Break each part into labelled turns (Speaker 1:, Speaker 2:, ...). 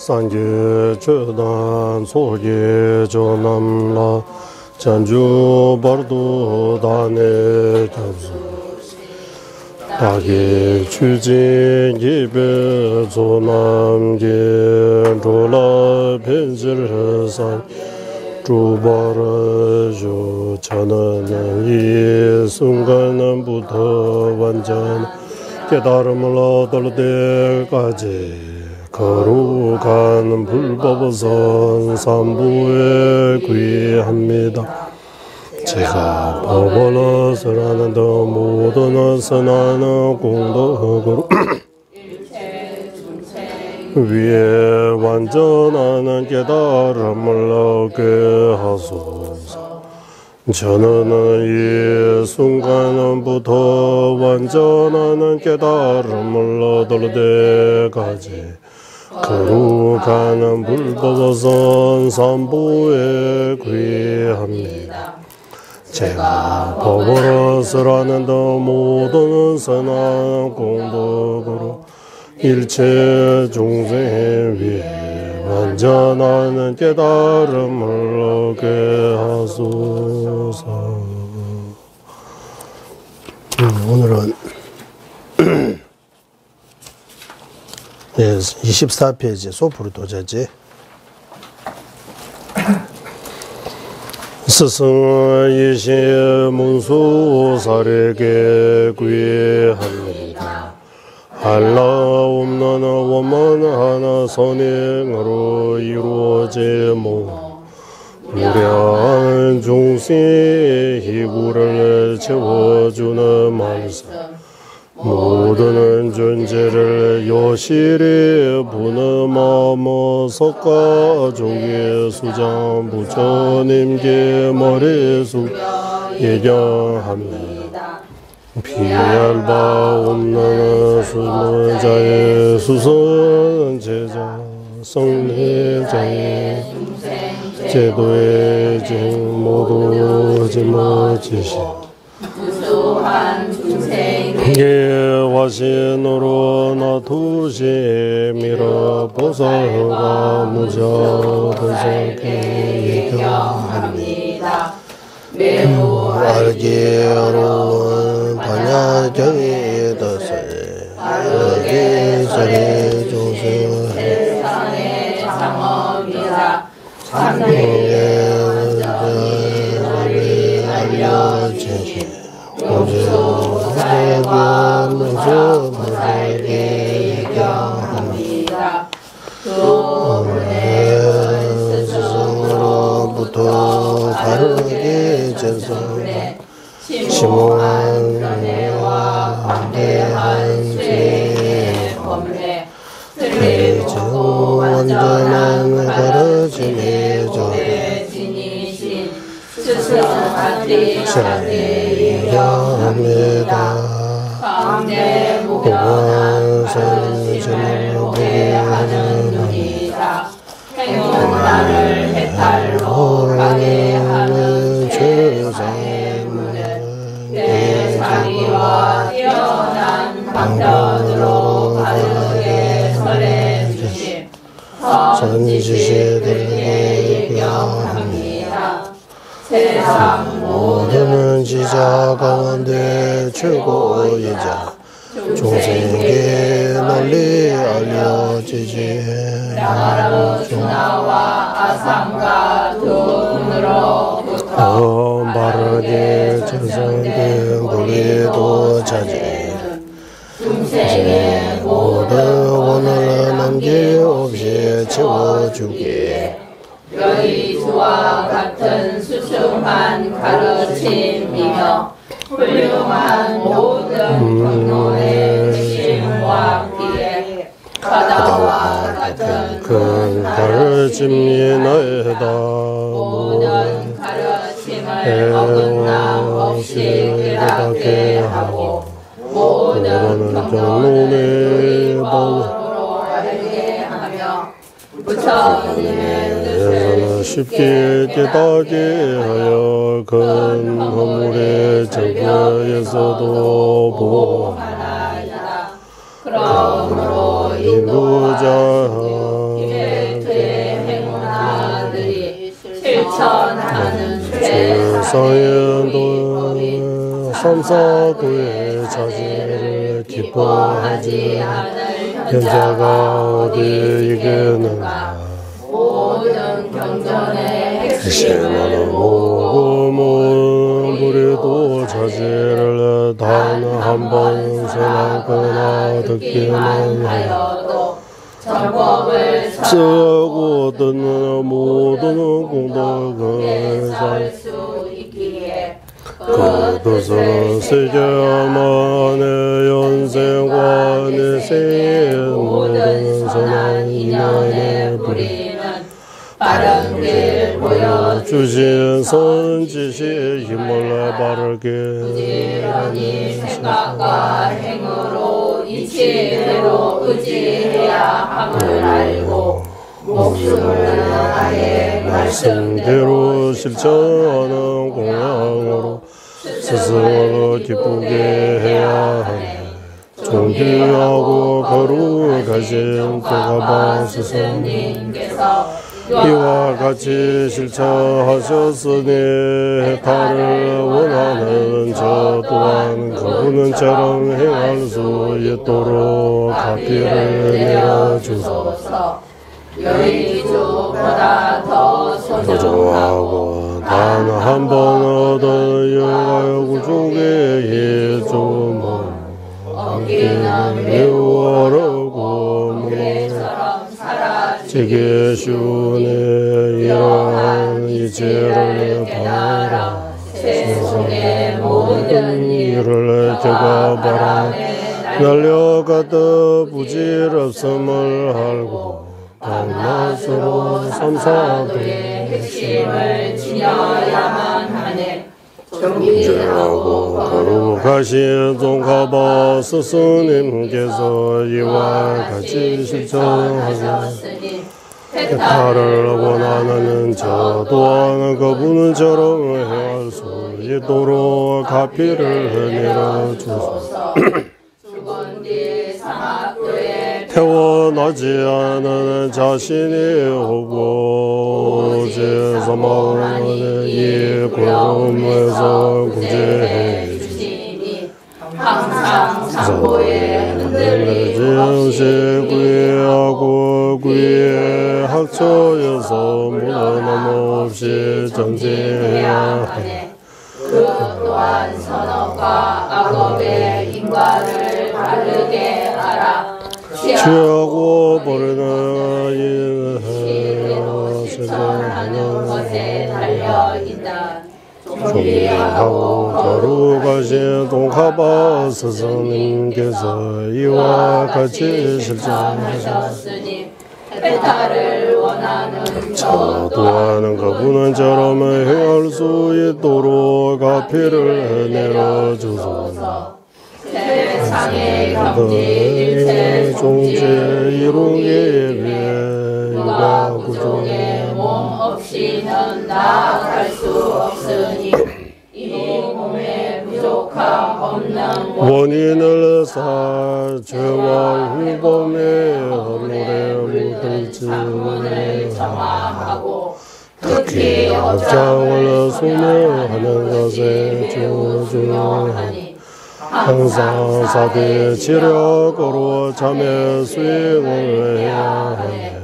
Speaker 1: 산제 저단 소게 조남라 잔주 버도 다네 잡수 다게 추진 예배 조남게 조라 벤질산 주바르주 저는 이 순간부터 완전 깨달음을 얻을 때까지 거룩한 불법선 삼부에 귀합니다. 제가 법을 선하는 더 모든 선하는 공덕으로 위에 완전한 깨달음을 얻게 하소서. 저는 이 순간부터 완전한 깨달음을 얻을 때까지 거룩한 불법선 삼부에 귀합니다. 제가 법으로서라는 더 모든 선한 공덕으로 일체 중생 위에 완전한 깨달음을 얻게 하소서. 오늘은 24페이지 소프르도자지. 스승이시 문수사에게 귀합니다. 한라 없는 원만 하나 선행으로 이루어지모 무량한 중생의 희구를 채워주는 말씀 모든 존재를 여실히 부는 석가 종의 수장 부처님께 머리숙 예경합니다. 피할 바 없는 수모자의 수선 제자 성례자의 제도의 쟁 모두 짊어지시 화신으로 나투시미러 보살과 무저보살께 예경합니다. 매우 알기 어려운 반야경이 덧을 알기 설의 조승을 세상의 장엄이라 삼명의 원전을 알려주시 무서보살께 예경합니다. 그분의 스승으로부터 다르게 전설에 심오한 명예와 방대한 죄의 범례 틀리고 완전한 가르침이 저의 지니신 스승한테 예경합니다. 강대 무변한 선생을 보게 하는 눈이다. 행운나를 해탈로 가게 하는 최상의 문은 내 자기와 뛰어난 방편으로 가르게 설해 주심 선지시들에게 예경합니다. 세상 모든 지자 가운데 최고이자 중생에게 널리 알려지지 나라무주나와 아상과 돈으로부터 바르게 전성된 도리도 자지 중생의 모든 오늘은 남김없이 채워주기에
Speaker 2: 여의 주와 같은 수승한 가르침이며 훌륭한 모든 경륜의 핵심과 기에 바다와 같은
Speaker 1: 큰 가르침이 나이다.
Speaker 2: 모든 가르침을 어긋남 없이 깨닫게 하고 모든 경륜을 법으로 알게 하며 부처님의 뜻을
Speaker 1: 쉽게 깨닫게 하여 큰 허물의 정거에서도 보호하나이다.
Speaker 2: 그러므로
Speaker 1: 인도자
Speaker 2: 티베트의 행운아들이 실천하는
Speaker 1: 최상현도 삼사도의 자제를 기뻐하지 않을 현자가 어디 있겠는가.
Speaker 2: 모든 경전의
Speaker 1: 핵심을 모고 모든 우리도 자제를 단 한 번 생각하거나 듣기는
Speaker 2: 하여도 정법을
Speaker 1: 쓰고 듣는 모든 공덕을
Speaker 2: 살수 있기에
Speaker 1: 그 뜻은 세계만의 연생과 내 생의 모든 선한 인연의 불이 바른 길 보여주신 선지시의 힘을 바르게
Speaker 2: 부지런히 생각과 행으로 이치대로 의지해야 함을 알고 목숨을 다해
Speaker 1: 말씀대로 실천하는 공양으로 스스로 기쁘게 해야 하네. 존귀하고 거룩하신 도가방 스승님께서 이와 같이 실천하셨으니 해탈을 원하는 저 또한 그분은처럼 행할 수 있도록 가피를 내려주소서.
Speaker 2: 여의주보다 더
Speaker 1: 소중하고 단 한 번 얻은 영광 구속의 예조문 얻기는 매우 어렵고
Speaker 2: 물처럼
Speaker 1: 제게 쉬우네. 이러한 이치를 바라
Speaker 2: 세상의 모든
Speaker 1: 일을 제가 바라 날려가듯 부질없음을 알고 밤낮으로 삼사도의
Speaker 2: 핵심을 지녀야만 하네.
Speaker 1: 존귀하고 거룩하신 종가바 스승님께서 이와 같이 실천하셨으니 해탈을 원하는 저 또한 그분처럼 행할 수 있도록 가피를 내려주소서.
Speaker 2: 죽은 뒤 사막도에
Speaker 1: 태어나지 않은 자신이 오고 오직 사망의 이 구름에서 구제해
Speaker 2: 주시니 항상 상고에 흔들리지
Speaker 1: 없이 구애하고 구애의 학초에서 무너짐 없이 정지해야 하네.
Speaker 2: 그 또한 선업과 악업의 인과를 바르게 알아
Speaker 1: 취하고 버리는
Speaker 2: 이대로 실천하는 것에 달려있다.
Speaker 1: 존귀하고 거룩하신 동카바 스승님께서 이와 같이 실천하셨으니
Speaker 2: 해탈을 원하는
Speaker 1: 저 또한 그분은처럼 행할 수 있도록 가피를 내려주소서.
Speaker 2: 세상의 경지 일체
Speaker 1: 종제 이루기 위해
Speaker 2: 누가 구종의 몸 없이는 나아갈 수 없으니 이 몸에 부족함 없는
Speaker 1: 원인을 사 죄와 흉범의 허물에 묻을지
Speaker 2: 정화하고
Speaker 1: 특히 업장을 소멸하는 것에 조중하니 항상 사대 지력으로 참회 수행을 해야 하네.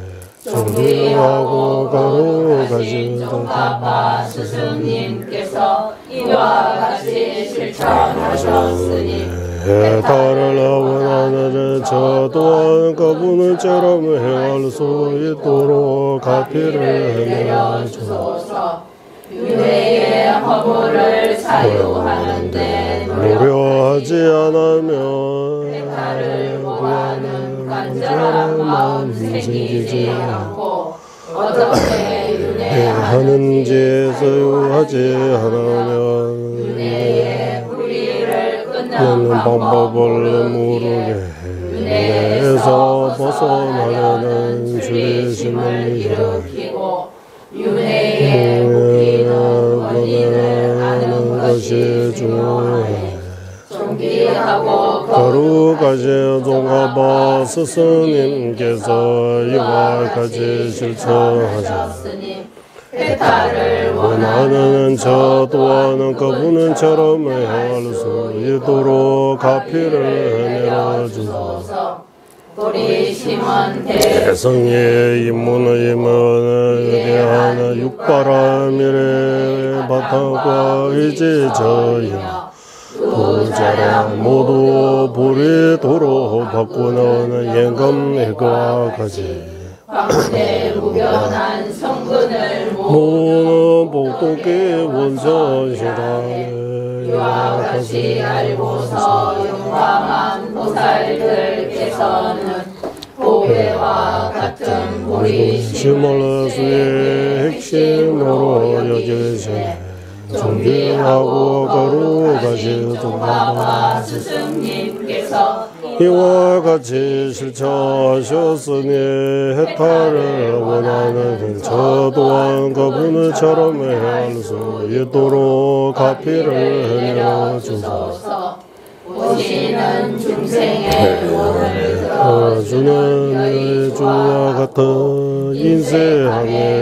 Speaker 1: 존귀하고 거룩하신
Speaker 2: 동카바 스승님께서 이와 같이 실천하셨으니
Speaker 1: 해탈을 원하는 저 또한 그분처럼 행할 수 있도록 가피를 내려주소서.
Speaker 2: 윤회의 허물을 사유하는데
Speaker 1: 노력하지 않으면
Speaker 2: 해탈을 구하는 간절한 마음 생기지 않고 어떻게
Speaker 1: 하는지 소유하지 않으면
Speaker 2: 윤회의 불의를
Speaker 1: 는
Speaker 2: 끊는
Speaker 1: 방법을 모르게 윤회에서 벗어나려는 주의심을
Speaker 2: 일으키고 윤회의 웃기는 원인을 아는 것이 중요해. 존귀하고
Speaker 1: 거룩하신 종가바 스승님께서 이와 같이 실천하셨으니
Speaker 2: 해탈을
Speaker 1: 원하는 저 또한 그분처럼 행할 수 있도록 가피를 내려주소서.
Speaker 2: 우리 심은
Speaker 1: 대성의 임무의 위대한 육바라밀의 바탕과 의지저여 부자라 모두 불이도로 바꾸는 영감과 같이
Speaker 2: 방대 무변한 성근을
Speaker 1: 모든 복독의 원천시라네
Speaker 2: 이와 같이 알고서 용감한 보살들께서는 보배와 같은 우리
Speaker 1: 심을 수의 핵심으로 여기시네 존귀하고 거룩하신 종가바
Speaker 2: 스승님께서
Speaker 1: 이와 같이 실천하셨으니 해탈을 원하는 저 또한 그분처럼 행할 수 있도록 가피를 내려주소서.
Speaker 2: 오시는 중생의 구원을
Speaker 1: 들어주는 주와 같은 인생의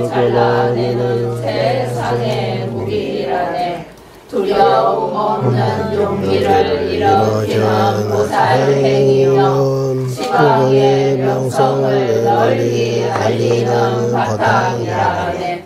Speaker 1: 늙어나니는
Speaker 2: 세상의 무기라네. 두려움 없는 용기를 일으키는 보살행이며 시방의 명성을 널리 알리는 바탕이라네.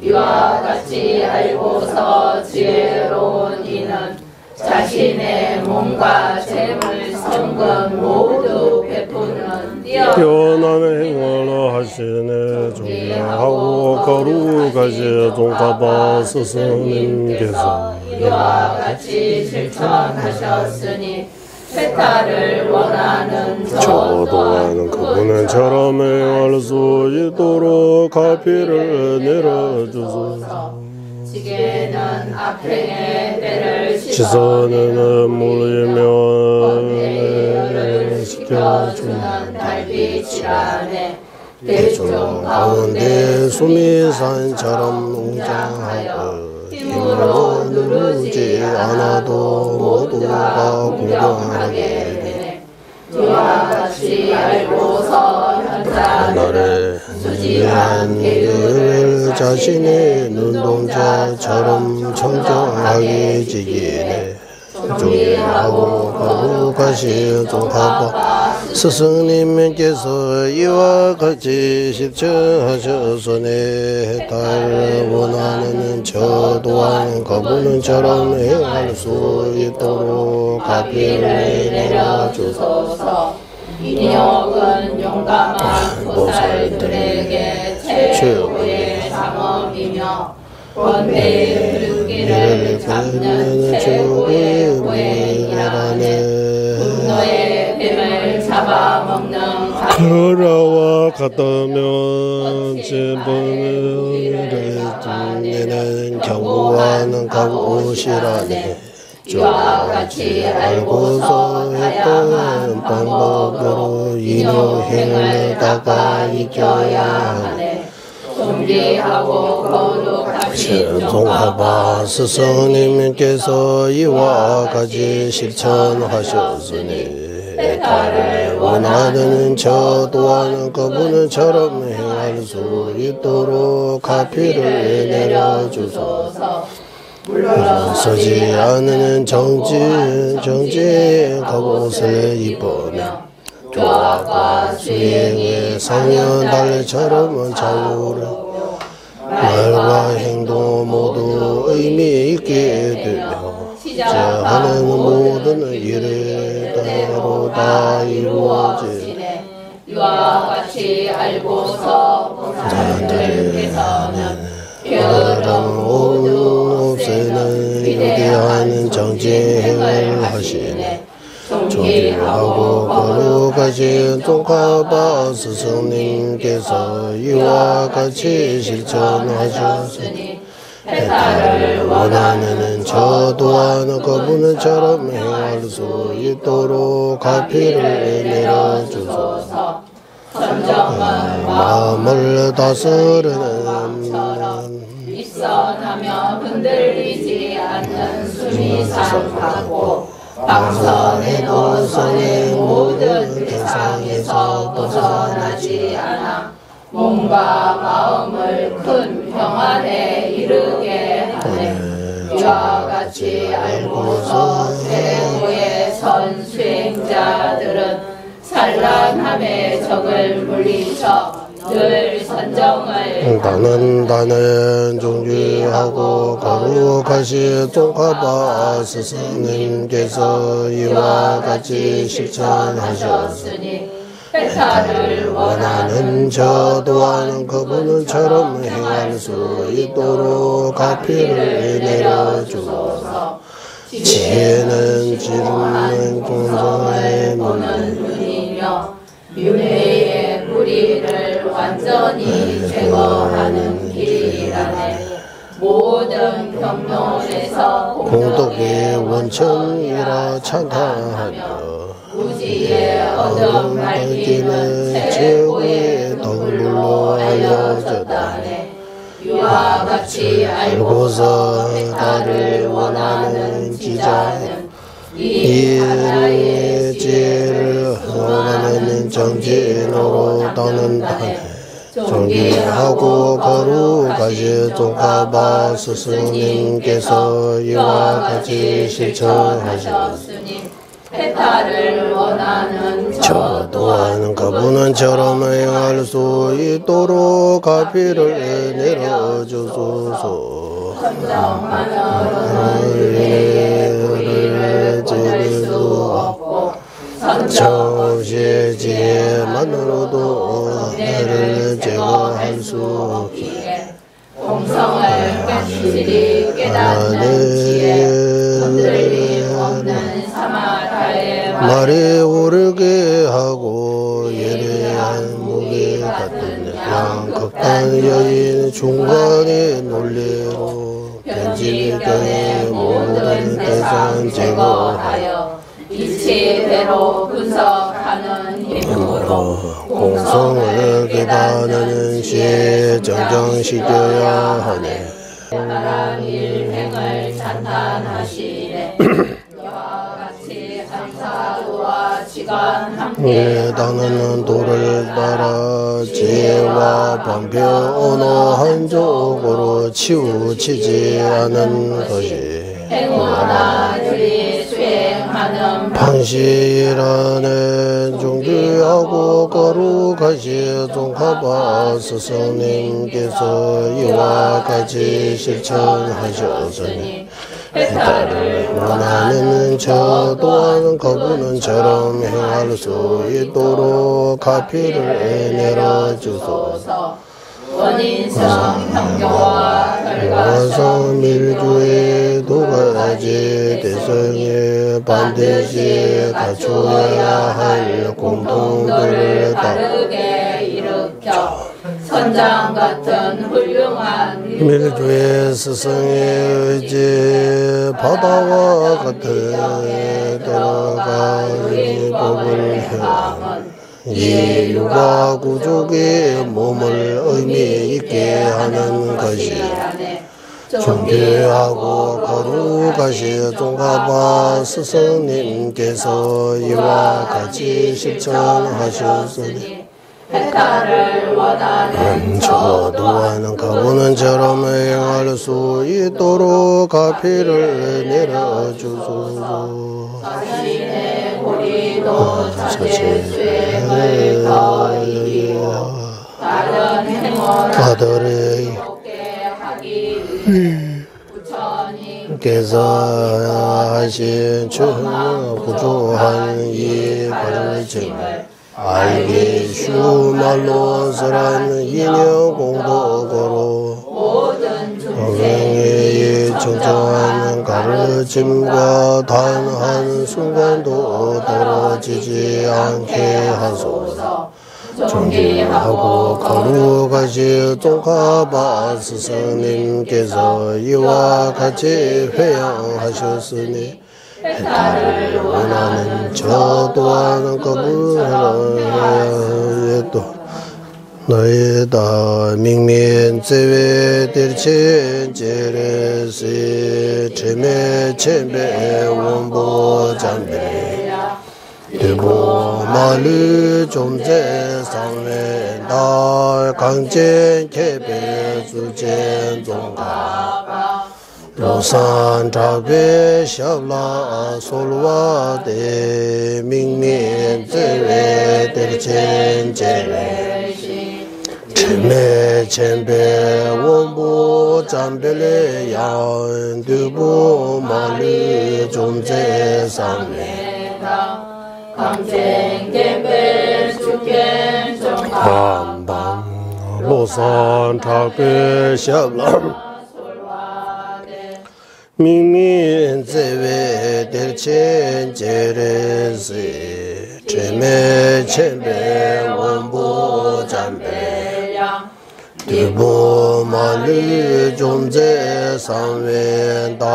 Speaker 2: 이와 같이 알고서 지혜로운 이는 자신의 몸과 재물, 성금 모두 베푸는
Speaker 1: 뛰어난 행을 하시네 존귀하고 거룩하신 종가바 스승님께서
Speaker 2: 이와 같이 실천하셨으니 해탈을 원하는
Speaker 1: 저 또한 그분처럼 행할 수 있도록 가피를 내려주소서.
Speaker 2: 지게는 악행의 때를
Speaker 1: 지선은 물리면
Speaker 2: 시켜주는 달빛이라네.
Speaker 1: 대중 가운데 수미산처럼 웅장하고 힘으로 누르지 않아도 모두가 구경하게 되네.
Speaker 2: 이와 같이 알고서 현자는 수지한 계율을
Speaker 1: 자신의 눈동자처럼 청정하게 지기네. 존귀하고 거룩하신 종가바 스승님께서 이와 같이 실천하셨으니 해탈을 원하는 저 또한 그분처럼 행할 수 있도록 가피를 내려주소서.
Speaker 2: 인욕은 용감한 보살들에게 최고의 상업이며 권대의 붉기를 잡는 최고의 보행이라네. 분노의 뱀을 잡아먹는
Speaker 1: 그라와 같다면 진분을 중에는 경고하는 각오시라네.
Speaker 2: 이와 같이 알고서
Speaker 1: 했던 방법으로 인효행을 닦아 익혀야 하네.
Speaker 2: 존귀하고 거룩하신
Speaker 1: 종가바 스승님께서 이와 같이 실천하셨으니 해탈을 원하는 저 또한 그분처럼 행할 수 있도록 가피를 내려주소서. 물러서지 않는 정지 갑옷을 입으며 조화과 수행의 상현달처럼 좌우를 말과 행동 모두 의미 있게 되며 하는 모든 일이 때로 다 이루어지네.
Speaker 2: 이와 같이 알고서 보살들께서는
Speaker 1: 여러 모든 없애는 위대한 정지행을 하시네. 존귀하고 거룩하신 종가바 스승님께서 이와 같이 실천하셨으니 해탈을 원하는 저 또한 그분처럼 행할 수 있도록 가피를 내려주소서.
Speaker 2: 선정은
Speaker 1: 마음을 다스리는
Speaker 2: 입선하며 흔들리지 않는 수미상하고 방선해도 선의 모든 대상에서 벗어나지 않아 몸과 마음을 큰 평안에 이르게 하네. 이와 같이 알고서 최고의 선수행자들은 산란함의 적을 물리쳐 늘 선정을
Speaker 1: 나는 존귀하고 거룩하신 종가바 스승님께서 이와 같이 실천하셨으니
Speaker 2: 해탈을
Speaker 1: 원하는 저 또한 그분처럼 행할 수 있도록 가피를 내려주소서. 지혜는 지르는 공성의
Speaker 2: 보는 눈이며 윤회의 무리를 완전히 제거하는 길이라네. 모든 경론에서
Speaker 1: 공덕의 원천이라 찬탄하며
Speaker 2: 무지의 얻음 밝기는 최고의 덕물로 알려졌다네. 이와 같이 알고서 해탈을 원하는 지자는 이 하나의 지혜를 원하는 정진으로 떠는다네. 존귀하고 거룩하신 종가바 스승님께서 이와 같이 실천하셨으니 해탈을 원하는
Speaker 1: 저 또한 그분처럼 행할 수 있도록 가피를 내려주소서.
Speaker 2: 선정만으로는 우리를 보낼 수 없고
Speaker 1: 정없이 지혜만으로도 해를 제거할 수 없기에
Speaker 2: 공성을 깨끗이 깨닫는 지혜 흔들림 없는 사마다의
Speaker 1: 말이 오르게 하고 예리한 무기 같은 양극단 여인 중간의 논리로 편집견의 모든 대상 제거하여
Speaker 2: 이치대로 분석하는 힘으로
Speaker 1: 공성을 깨닫는 시에 정정시켜야 하네.
Speaker 2: 바람 일행을 찬탄하시네. 이와 같이 한사도와 지간 함께
Speaker 1: 나는 도를 따라 지혜와 방패 어느 한쪽으로 치우치지 않은 것이
Speaker 2: 행원아들이 수행하는
Speaker 1: 방시라는 존귀하고 거룩하신 종가바 스승님께서 이와 같이 실천하셨으니 해탈을 원하는 저 또한 그분처럼 행할 수 있도록 가피를 내려주소서.
Speaker 2: 원인성 평교와
Speaker 1: 원성 밀주의 두 가지 대성에 반드시 갖추어야 할 공통들을
Speaker 2: 다르게 일으켜 선장 같은 훌륭한
Speaker 1: 밀주의 스승의 의지 바다와 같은 들어가는 법을 해 이 육아 구족의 몸을 의미 있게 하는 것이 존귀하고 거룩하신 종가바 스승님께서 이와 같이 실천하셨으니
Speaker 2: 해탈을 원하는
Speaker 1: 저 또한 그분처럼 행할 수 있도록 가피를 내려주소서.
Speaker 2: 자신의 고리도 자체 수행을 더이기고 다른 행원을
Speaker 1: 아들의
Speaker 2: 하기 부처님
Speaker 1: 께서 가신 부조한 이 가르침을 알게 슈말로스란 인연 공덕으로
Speaker 2: 모든
Speaker 1: 동행의 정정한 가르침과 단 한 순간도 떨어지지 않게 하소서. 존귀하고 거룩하신 종가바 스승님께서 이와 같이 회양하셨으니 해탈을 원하는 저 또한 거부하라. 너희다 민민 제외 들친 제레시 체메 쳔베 원보 잠베 대보 말루 좀제 상외 날 강제 개배 수젠 종가 로산 자베 샤블라 솔와 데 민민 제외 들친 제레 체메 쳔베 원보 잠벨레 야은 두보 말루 좀제 상외
Speaker 2: 강쟁 개별 주견
Speaker 1: 정함방 로산 타베 샤블라 민민 제외 들친 제레시 체메 쳔베 원보 잠베 두보 말루 좀제 상외다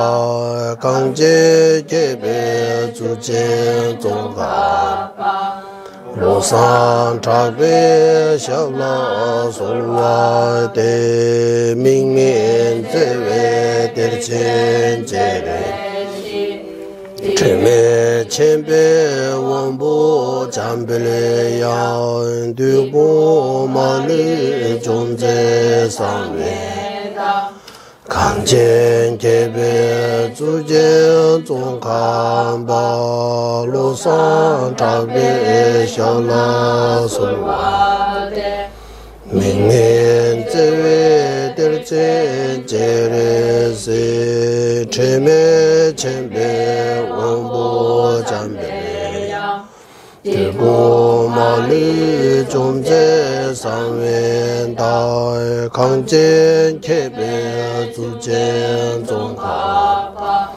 Speaker 1: 강제 개배 주제 종가 로산 타베 샤블라 솔와 데 민민 제외 들친 제레 체메 쳔베 원보 잠벨레 야은 두보 말루 좀제 상외 강쟁 개배 주제 종간바 로산 타베 샤라 솔와 민민 제외 들친 제레시 체메 쳔베 원보 잠베 대보 말루 좀제 상외 달 강쟁 개배 주제 종가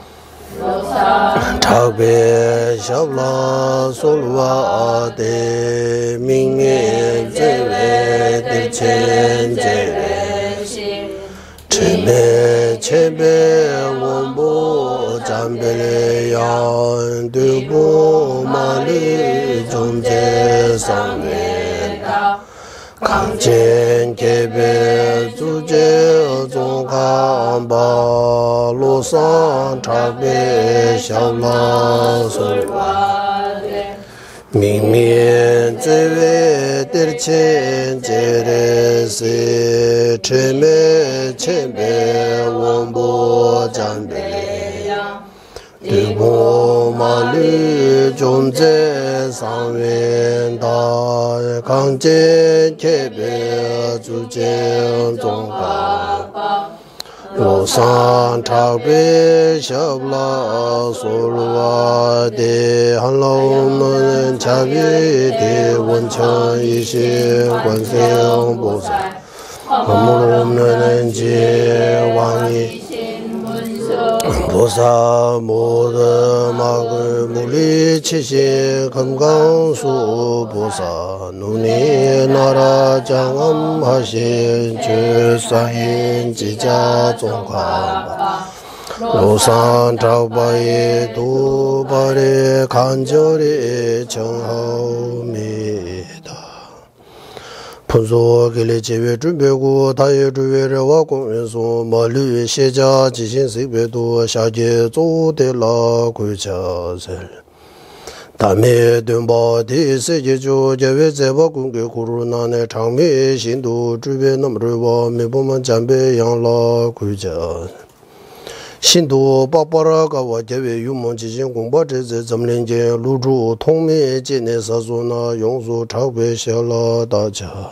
Speaker 1: 타베 샤블라 솔와 데 민민 제외 들친 제레시 체메 쳔베 원보 잠벨레 야은 두보 말루 좀제 상외 강쟁 개배 주제 종간바 로산 타베 샤블라 솔와 민민 제외 들친 제레시 체메 쳔베 원보 잠베 두보 말루 좀제 상외 달 강제 개배 주제 종가 로산 타베 샤블라 솔와 데 한라오는 자비 대 원천 이신 관세음 보살 아무로 없는 제왕이 보사 모두 막을 물리치신 금강수 보사 눈이 나라 장엄하신 주사인 지자 종가 로산 타바의 도발에 간절히 정하옵니다. 분소 길리 제외 준비고 다의 주외와 공연소 멀리 시자 지신 세배도 샤제 조대라 구자셀 담에 등바디 세계조 제외 제바 공개 코로나네 장미 신도 주변 넘르와 매보만 잠배 양라 구자 신도 빠빠라가 와제외 유문 지신 공부 제제 점령제 루주 통미 진내 사소나 용수 차배 샤라 다자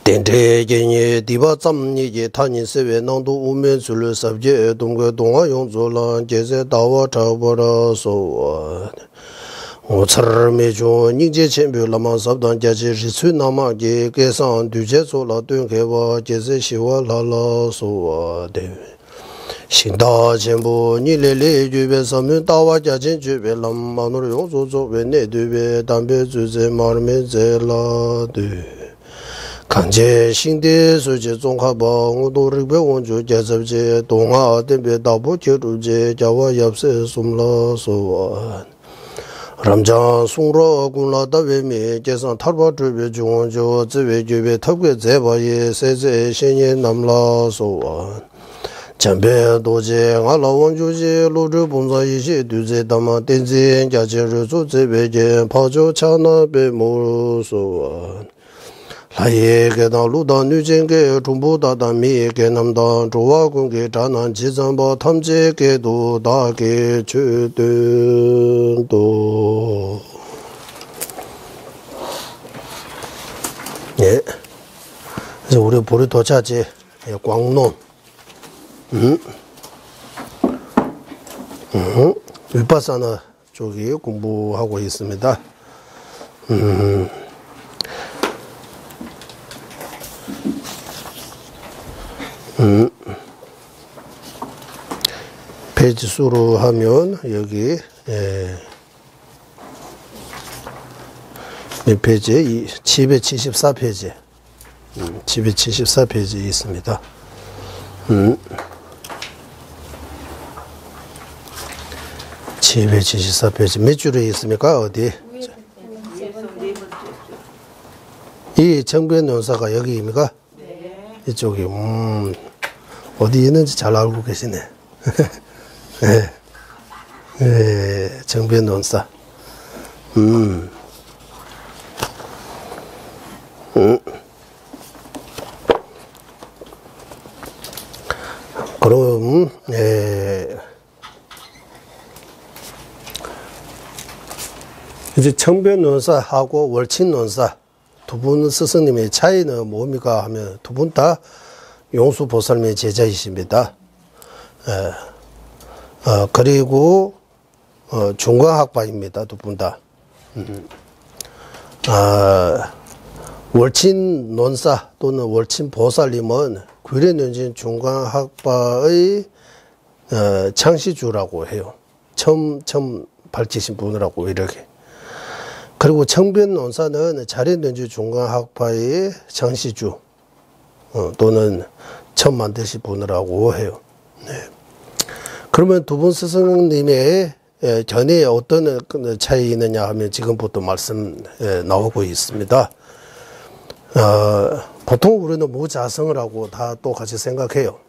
Speaker 1: 덴테게니 디바zam니 타니세베 나도 우메술을 섭제 동거 동아 용조란 제세 다와 타버라소 오처르메조 닝제 쳔별라마 섭단 자지 리스나마게 계산 두제소라 뚱게와 제세 시와라라소 데 신다 전부 니레레 주베 섬은 다와 자진 주베 람마노 용조조 베네 두베 담베 주제 마르메 제라데 강제 신대 소제 종합방 도르베 원조 제접제 동아 대베 다보 제루제 자와 yap세 숨라소 람장 송로 군라다 외미 계산 탈바 주베 중원조 제베 주베 탑게 제바예 세제 신예 남라소 전배 도제 알라 원조제 로르 본자 이시 두제 담아 덴제 자제르 조제베제 파조 차나베 모소 라예게 나루다 뉴쟁게 중보다다 미게 남다 조와군게 자난 지정바 탐제게도 다게 주든도 예. 그래서 우리 보리 도차지 광론 윗바사나 쪽이 공부하고 있습니다. 페이지 수로 하면 여기 몇 페이지? 774페이지 774페이지 있습니다. 774페이지 몇 줄에 있습니까? 어디? 이 정변논사가 여기입니까? 네. 이쪽이 어디 있는지 잘 알고 계시네. 네. 네, 정변논사. 그럼 이제 정변논사하고 월친논사 두 분 스승님의 차이는 뭡니까 하면 두 분 다 용수보살님의 제자이십니다. 그리고 중광학파입니다. 두 분 다. 월친논사 또는 월친보살님은 귀례는진 중광학파의 창시주라고 해요. 처음 밝히신 분이라고 이렇게. 그리고 청변논사는 자린는지 중광학파의 창시주 또는 처음 만드신 분이라고 해요. 네. 그러면 두 분 스승님의 견해에 어떤 차이 있느냐 하면 지금부터 말씀 나오고 있습니다. 보통 우리는 무자성을 하고 다 똑같이 생각해요.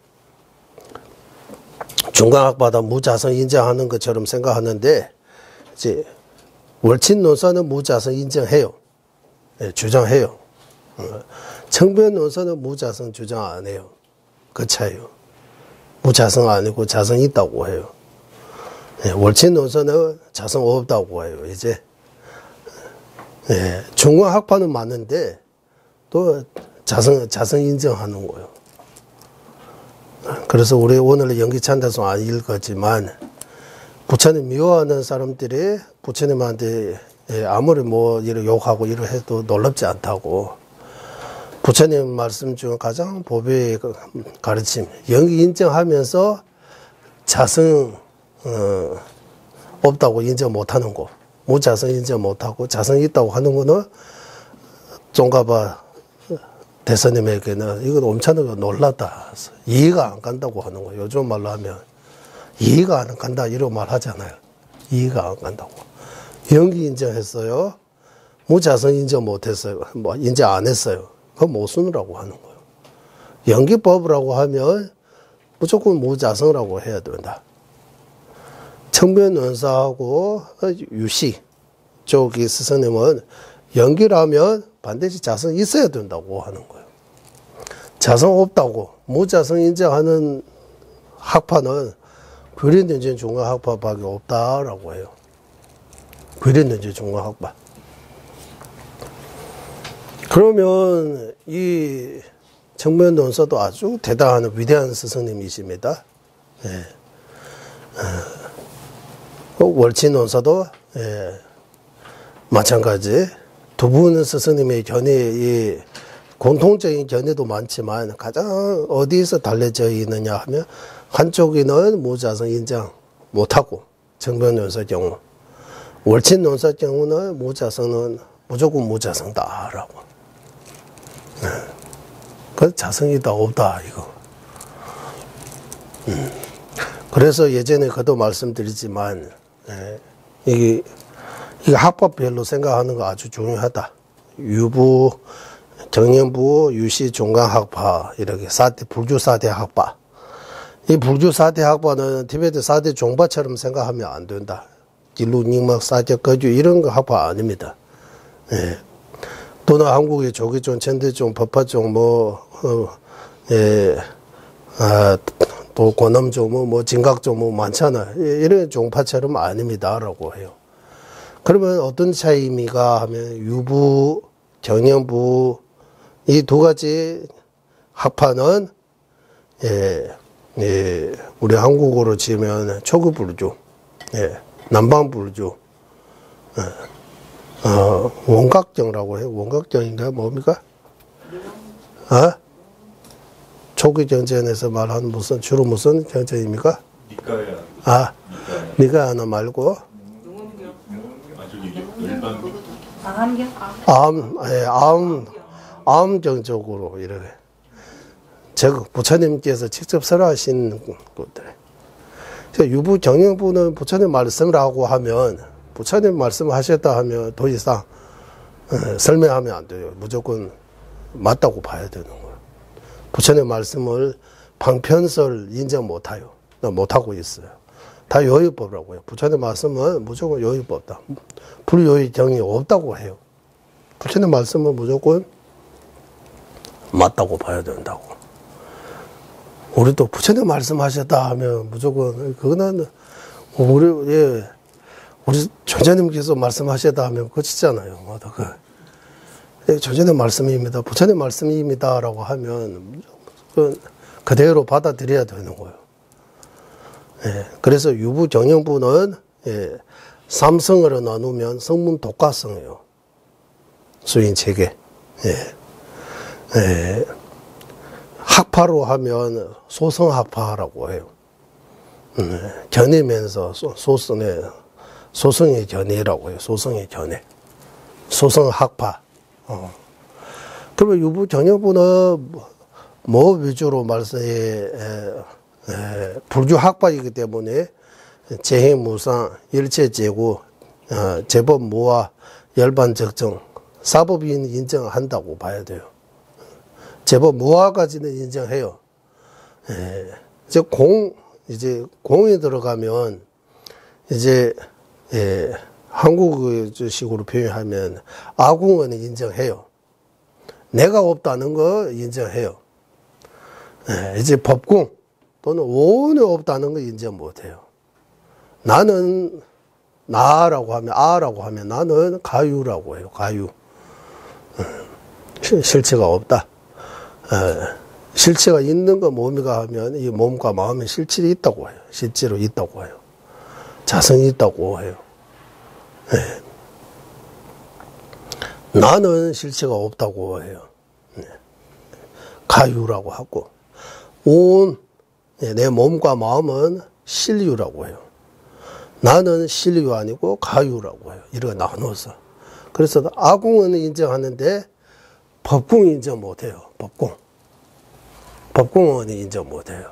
Speaker 1: 중광학파다 무자성 인정하는 것처럼 생각하는데 이제 월친논사는 무자성 인정해요. 주장해요. 청변논사는 무자성 주장 안 해요. 그 차이요. 무자성 아니고 자성 있다고 해요. 월친논사는 자성 없다고 해요. 이제 중광학파는 맞는데 또 자성 인정하는 거예요. 그래서 우리 오늘 연기찬다송 안 읽었지만 부처님 미워하는 사람들이 부처님한테 아무리 뭐 이렇게 욕하고 이러 해도 놀랍지 않다고. 부처님 말씀 중 가장 보배의 가르침, 연기 인정하면서 자성 없다고 인정 못하는 거, 무자성 인정 못하고 자성 있다고 하는 거는 종가바 대선님에게는 이건 엄청나게 놀랐다. 이해가 안 간다고 하는 거예요. 요즘 말로 하면 이해가 안 간다 이런 말 하잖아요. 이해가 안 간다고. 연기 인정했어요. 무자성 인정 못했어요. 뭐 인정 안 했어요. 그거 못 쓰느라고 하는 거예요. 연기법이라고 하면 무조건 무자성이라고 해야 된다. 청변논사하고 유시 쪽이 스승님은 연기라면 반드시 자성 있어야 된다고 하는 거예요. 자성 없다고 무자성 인정하는 학파는 귀례는진 중광학파밖에 없다라고 해요. 귀례는진 중광학파. 그러면 이 정면 논사도 아주 대단한 위대한 스승님이십니다. 예. 월치 논사도 예. 마찬가지. 두 분 스승님의 견해, 공통적인 견해도 많지만 가장 어디에서 달라져 있느냐 하면 한쪽에는 무자성 인정 못하고 정면 논사 경우, 월친 논사 경우는 무자성은 무조건 무자성다라고. 그 자성이다 없다 이거. 그래서 예전에 그도 말씀드리지만 이게 학법별로 생각하는 거 아주 중요하다. 유부, 정년부, 유시, 중간 학파 이렇게 불교 4대 학파. 이 불교 4대 학파는 티베트 4대 종파처럼 생각하면 안 된다. 진루, 닉막, 사적, 거주 이런 거 학파 아닙니다. 예. 또는 한국의 조기종, 천대종, 법화종, 또 고남종, 진각종 많잖아. 이런 종파처럼 아닙니다라고 해요. 그러면 어떤 차이입니까 하면 유부, 정년부 이 두 가지 학파는 우리 한국어로 치면 초급불교, 남방불교, 원각정이라고 해요. 원각정인가 뭡니까? 초기 경전에서 말하는 주로 무슨 경전입니까? 니까야. 니까야 하나 말고. 암정적으로 이렇게. 부처님께서 직접 설하신 것들. 유부 정형부는 부처님 말씀을 하고 하면, 부처님 말씀하셨다 하면 더 이상 설명하면 안 돼요. 무조건 맞다고 봐야 되는 거예요. 부처님 말씀을 방편설 인정 못하고 있어요. 다 요의법이라고요. 부처님 말씀은 무조건 요의법이다. 불요의정이 없다고 해요. 부처님 말씀은 무조건 맞다고 봐야 된다고. 우리도 부처님 말씀하셨다 하면 무조건 그거는 우리 조자님께서 말씀하셨다 하면 그치잖아요. 조자님 말씀입니다. 부처님 말씀입니다라고 하면 무조건 그대로 받아들여야 되는 거예요. 그래서 유부 정형부는 삼성으로 나누면 성문 독과성이에요. 수인 체계. 학파로 하면 소성학파라고 해요. 견해면서 소성의 견해라고 해요. 소성의 견해. 소성학파. 그러면 유부 정형부는 뭐 위주로 불교 학파이기 때문에 재행무상, 일체재고, 제법무화, 열반적정, 사법인 인정한다고 봐야 돼요. 제법무화까지는 인정해요. 이제 공이 들어가면 이제 한국식으로 표현하면 아궁은 인정해요. 내가 없다는 거 인정해요. 이제 법궁 또는 오온이 없다는 거 인정 못해요. 나는 나라고 하면 나는 가유라고 해요. 가유. 실체가 없다. 실체가 있는 거 뭡니까 하면 이 몸과 마음에 실질이 있다고 해요. 실제로 있다고 해요. 자성이 있다고 해요. 나는 실체가 없다고 해요. 가유라고 하고 온 내 몸과 마음은 실유라고 해요. 나는 실유 아니고 가유라고 해요. 이렇게 나눠서. 그래서 아궁은 인정하는데 법궁 인정 못해요. 법궁은 인정 못해요.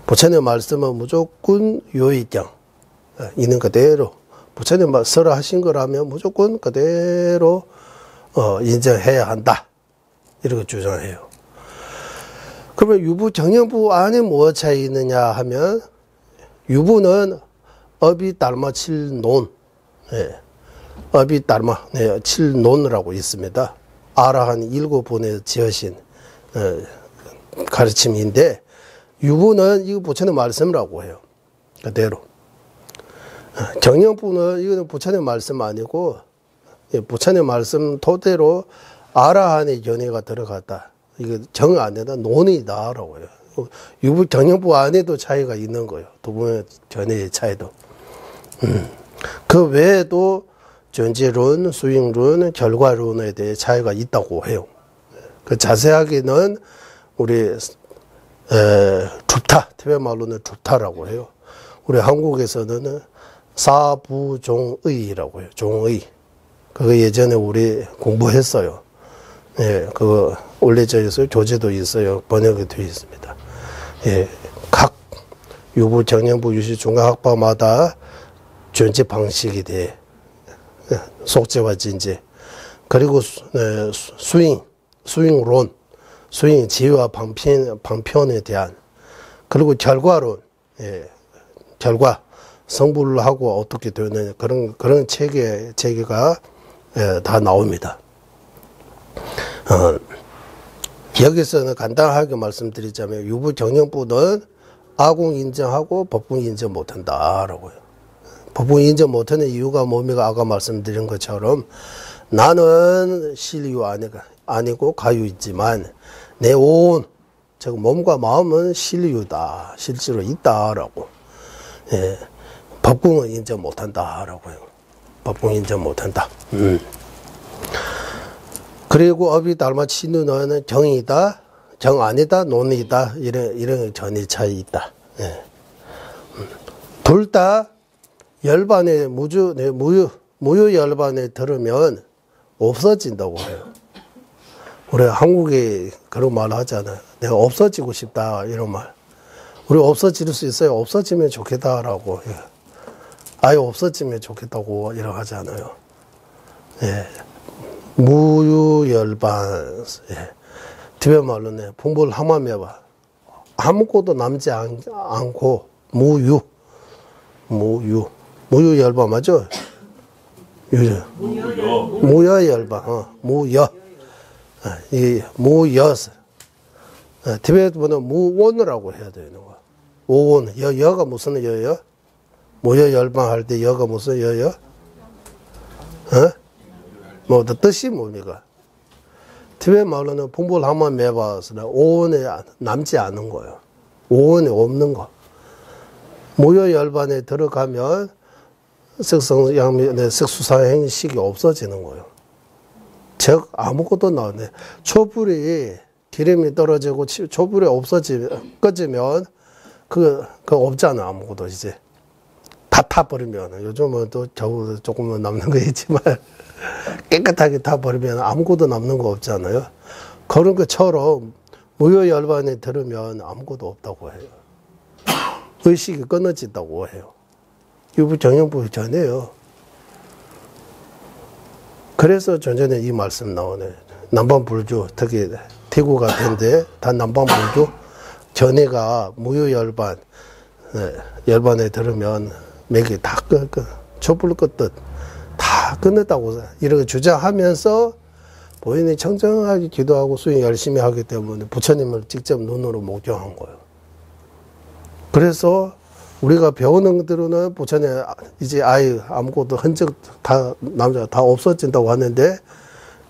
Speaker 1: 부처님 말씀은 무조건 요의경 있는 그대로 부처님 설하신 거라면 무조건 그대로 인정해야 한다. 이렇게 주장해요. 그러면 유부 정형부 안에 뭐가 차이 있느냐 하면 유부는 어비달마 칠논, 어비달마 칠논이라고 있습니다. 아라한 7분에 지으신 가르침인데 유부는 이거 부처님 말씀이라고 해요. 그대로. 정형부는 이거는 부처님 말씀 아니고 부처님 말씀 토대로 아라한의 견해가 들어갔다. 이게 정 안에다 논이다라고 해요. 유부 경영부 안에도 차이가 있는 거예요. 두 분의 견해의 차이도. 그 외에도 존재론, 수익론, 결과론에 대해 차이가 있다고 해요. 그 자세하게는 우리 줍타, 티베트 말로는 줍타라고 해요. 우리 한국에서는 사부종의라고 해요. 종의. 그거 예전에 우리 공부했어요. 예, 그거 올려져 있어요. 교재도 있어요. 번역이 되어 있습니다. 예, 각 유부, 정년부, 유시, 중간학파마다 존재 방식이 돼. 속죄와 진죄. 그리고 수익론, 수익 지혜와 방편에 대한. 그리고 결과론, 예, 결과, 성불을 하고 어떻게 되느냐. 그런 체계가 예, 다 나옵니다. 여기서는 간단하게 말씀드리자면 유부 경영부는 아궁 인정하고 법궁 인정 못한다라고요. 법궁 인정 못하는 이유가 뭡니까? 아까 말씀드린 것처럼 나는 실유 아니고 가유이지만 내 온, 즉 몸과 마음은 실유다, 실제로 있다라고. 예, 법궁은 인정 못한다라고요. 법궁 인정 못한다. 그리고 업이 닮아 친누는 정이다, 정 아니다, 논이다, 이런 전의 차이 있다. 예. 둘 다 열반에 무유 열반에 들으면 없어진다고 해요. 우리 한국에 그런 말 하잖아요. 내가 없어지고 싶다, 이런 말. 우리 없어질 수 있어요. 없어지면 좋겠다라고. 예. 아예 없어지면 좋겠다고 이렇게 하잖아요. 예. 무유열반, 예. 티베트 말로는 풍불 하마메바. 아무것도 남지 않고, 무유열반 맞죠? 무여열반, 무여. 이 무여. 티베트보다 무원이라고 해야 되는 거야. 오원. 여가 무슨 여여? 무여열반 할 때 여가 무슨 여여? 뭐, 뜻이 뭡니까? 티베트 말로는 풍불 한번 매봐서 오원에 남지 않은 거예요. 오원에 없는 거. 무여열반에 들어가면 색수사행식이 없어지는 거예요. 즉, 아무것도 나오네. 촛불이 기름이 떨어지고 촛불이 꺼지면 그거 없잖아, 아무것도 이제. 다 타버리면. 요즘은 또 겨우 조금은 남는 거 있지만. 깨끗하게 다 버리면 아무것도 남는 거 없잖아요. 그런 것처럼 무효열반에 들으면 아무것도 없다고 해요. 의식이 끊어진다고 해요. 유부 정형부 전에요. 그래서 전전에 이 말씀 나오네. 남반불교, 특히 태국가 된데 다 남반불교 전에가 무효열반, 열반에 들으면 맥이 다 촛불 껐듯 다 끝냈다고 이렇게 주장하면서 본인이 청정하게 기도하고 수행 열심히 하기 때문에 부처님을 직접 눈으로 목격한 거예요. 그래서 우리가 배우는 것들은 부처님 이제 아예 아무것도 흔적 다 없어진다고 하는데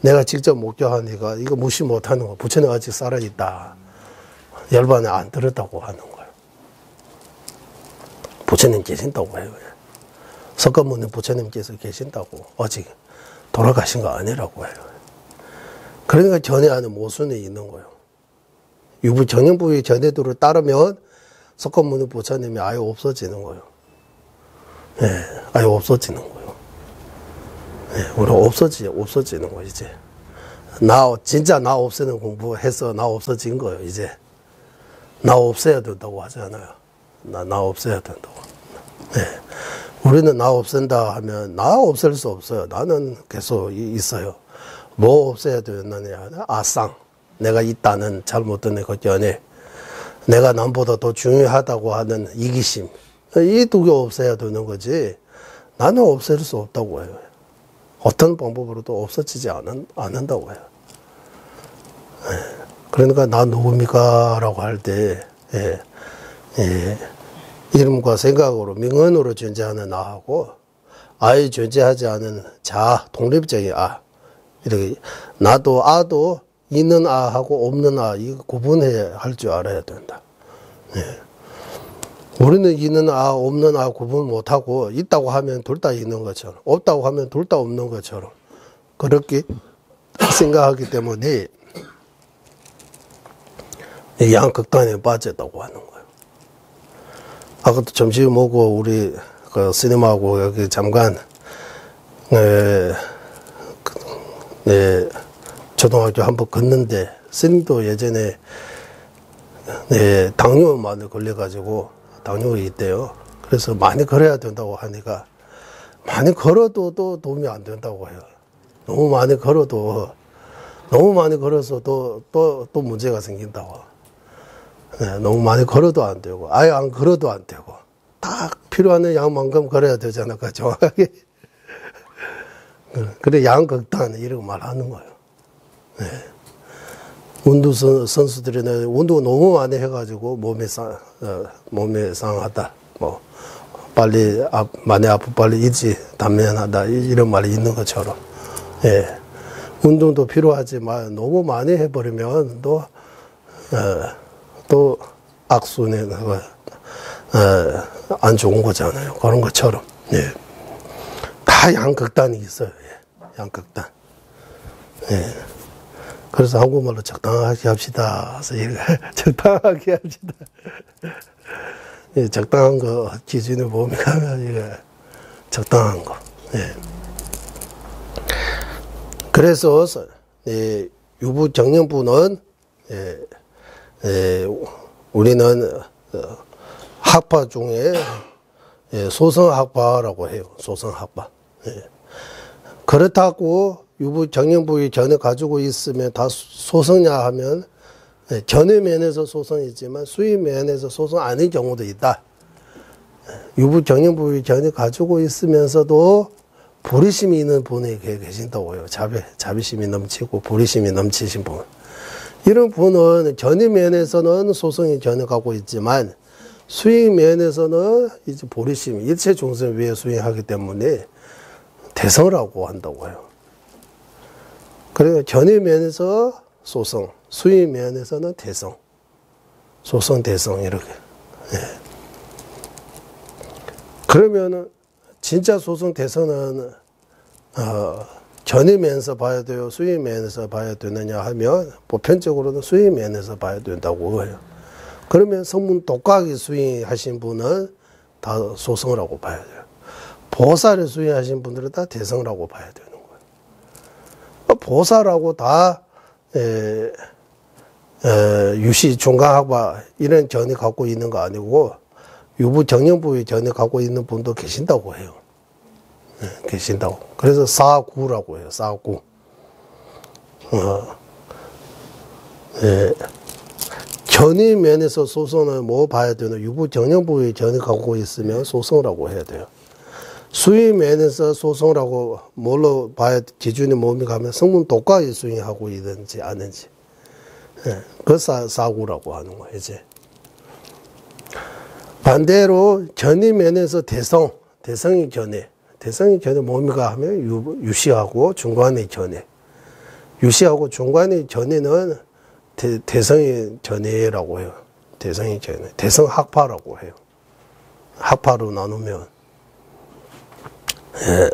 Speaker 1: 내가 직접 목격하니까 이거 무시 못하는 거야. 부처님 아직 살아있다. 열반에 안 들었다고 하는 거예요. 부처님 계신다고 해요. 석가모니 부처님께서 계신다고 아직 돌아가신 거 아니라고 해요. 그러니까 전에 안에 모순이 있는 거예요. 유부 정형부의 전해도를 따르면 석가모니 부처님이 아예 없어지는 거예요. 예, 아예 없어지는 거예요. 예, 우리 없어지는 거예요, 이제. 진짜 나 없애는 공부해서 나 없어진 거예요, 이제. 나 없애야 된다고 하잖아요. 나 없애야 된다고. 예. 우리는 나 없앤다 하면 나 없앨 수 없어요. 나는 계속 있어요. 뭐 없애야 되느냐? 아상. 내가 있다는 잘못된 내 견해. 내가 남보다 더 중요하다고 하는 이기심. 이 두 개 없애야 되는 거지. 나는 없앨 수 없다고 해요. 어떤 방법으로도 없어지지 않는다고 해요. 그러니까 나 누굽니까? 라고 할 때, 이름과 생각으로 명언으로 존재하는 나하고 아예 존재하지 않은 독립적인 이렇게 나도 아도 있는 아하고 없는 아 이거 구분해야 할 줄 알아야 된다. 예. 우리는 있는 아 없는 아 구분 못하고 있다고 하면 둘 다 있는 것처럼 없다고 하면 둘 다 없는 것처럼 그렇게 생각하기 때문에 양극단에 빠졌다고 하는 거예요. 아까도 점심 먹고 우리 그 스님하고 여기 잠깐 초등학교 한번 걷는데 스님도 예전에 당뇨만에 걸려가지고 당뇨가 있대요. 그래서 많이 걸어야 된다고 하니까 많이 걸어도 또 도움이 안 된다고 해요. 너무 많이 걸어서 또 문제가 생긴다고. 네, 너무 많이 걸어도 안 되고 아예 안 걸어도 안 되고 딱 필요한 양만큼 걸어야 되잖아, 그 정확하게. 그래 양극단 이런 말하는 거예요. 네. 운동 선수들은 운동 너무 많이 해가지고 몸에 상하다. 뭐 빨리 많이 아프 빨리 일찍 단면하다 이런 말이 있는 것처럼. 예. 운동도 필요하지만 너무 많이 해버리면 또 악순환 안 좋은 거잖아요. 그런 것처럼. 예. 다 양극단이 있어요. 예. 양극단. 예. 그래서 한국말로 적당하게 합시다. 적당하게 합시다. 예, 적당한 거 기준에 보면 이게 적당한 거. 예. 그래서 유부 정년부는 우리는 학파 중에 소성학파라고 해요. 소성학파. 예. 그렇다고 유부 정년부의 견해 가지고 있으면 다 소성냐 하면 견해 면에서 소성이지만 수의 면에서 소성 아닌 경우도 있다. 유부 정년부의 견해 가지고 있으면서도 보리심이 있는 분이 계신다고 해요. 자비심이 넘치고 보리심이 넘치신 분. 이런 분은 견해 면에서는 소성의 견해 갖고 있지만 수의 면에서는 이제 보리심, 일체 중생 위에 수행하기 때문에 대성이라고 한다고 해요. 그러니까 견해 면에서 소성, 수의 면에서는 대성, 소성, 대성 이렇게. 예. 그러면은 진짜 소성, 대성은 견해 면에서 봐야 돼요, 수의 면에서 봐야 되느냐 하면 보편적으로는 수의 면에서 봐야 된다고 해요. 그러면 성문 독각이 수행하신 분은 다 소성이라고 봐야 돼요. 보살을 수행하신 분들은 다 대성이라고 봐야 되는 거예요. 보살하고 다 유시 중간학파 이런 견해 갖고 있는 거 아니고 유부 정년부의 견해 갖고 있는 분도 계신다고 해요. 네, 계신다고. 그래서 사구라고 해요. 사구. 견해 면에서 소성을 뭐 봐야 되나? 유부 정년부의 견해 갖고 있으면 소성이라고 해야 돼요. 수의 면에서 소성이라고 뭘로 봐야 기준이 몸이 가면 성문 독각이 수행하고 있는지 아닌지. 예, 그 사구라고 하는 거예요, 이제. 반대로 견해 면에서 대성의 견해. 대성의 견해 몸이가 하면 유시하고 중간의 견해. 유시하고 중간의 견해는 대성의 견해라고 해요. 대성의 견해. 대성학파라고 해요. 학파로 나누면. 예.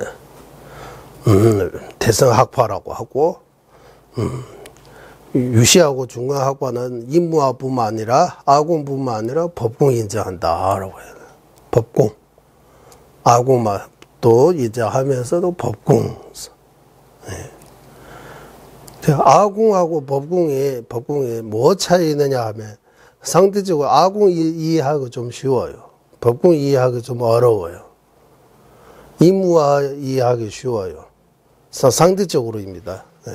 Speaker 1: 대성학파라고 하고, 유시하고 중간학파는 임무화뿐만 아니라 아공뿐만 아니라 법공 인정한다라고 해요. 법공. 아공만 또 인정하면서도 법공. 예. 아공하고 법공에 뭐 차이 있느냐 하면 상대적으로 아공 이해하기 좀 쉬워요. 법공 이해하기 좀 어려워요. 임무화 이해하기 쉬워요. 상대적으로입니다. 네.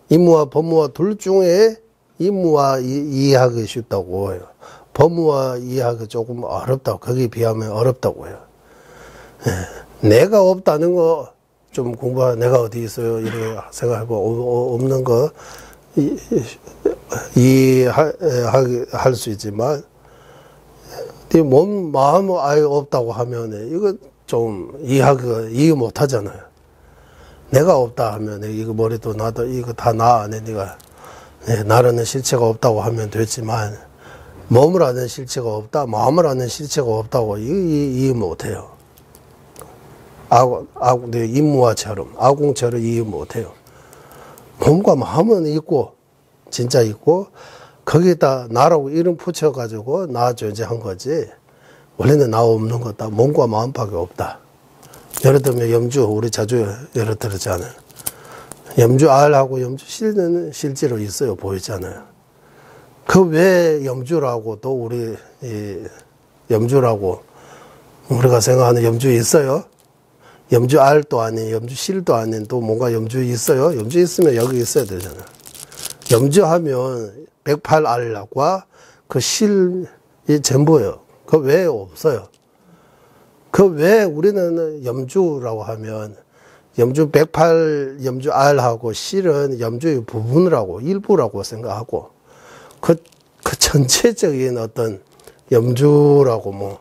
Speaker 1: 임무와 법무와 둘 중에 임무화 이해하기 쉽다고 해요. 법무화 이해하기 조금 어렵다고, 거기에 비하면 어렵다고 해요. 네. 내가 없다는 거 좀 내가 어디 있어요? 이렇게 생각하고 없는 거 이해할 수 있지만 네 몸, 마음 아예 없다고 하면 이거 좀 이해 못 하잖아요. 내가 없다 하면 이거 머리도 나도 이거 다 나 안에 네가 나라는 실체가 없다고 하면 되지만 몸을 아는 실체가 없다, 마음을 아는 실체가 없다고 이해 못해요. 임무화처럼 아궁처럼 이해 못해요. 몸과 마음은 있고 진짜 있고 거기다 나라고 이름 붙여가지고 나 존재한 거지 원래는 나 없는 거다. 몸과 마음밖에 없다. 예를 들면 염주 우리 자주 예를 들었잖아요. 염주 알하고 염주 실은 실제로 있어요. 보이잖아요. 그 왜 염주라고 또 우리 염주라고 우리가 생각하는 염주 있어요? 염주 알도 아닌 염주 실도 아닌 또 뭔가 염주 있어요? 염주 있으면 여기 있어야 되잖아요. 염주하면 108알과 그 실이 전부예요. 그 왜 없어요? 그 왜 우리는 염주라고 하면 염주 108 염주 알하고 실은 염주의 부분이라고 일부라고 생각하고 그 전체적인 어떤 염주라고 뭐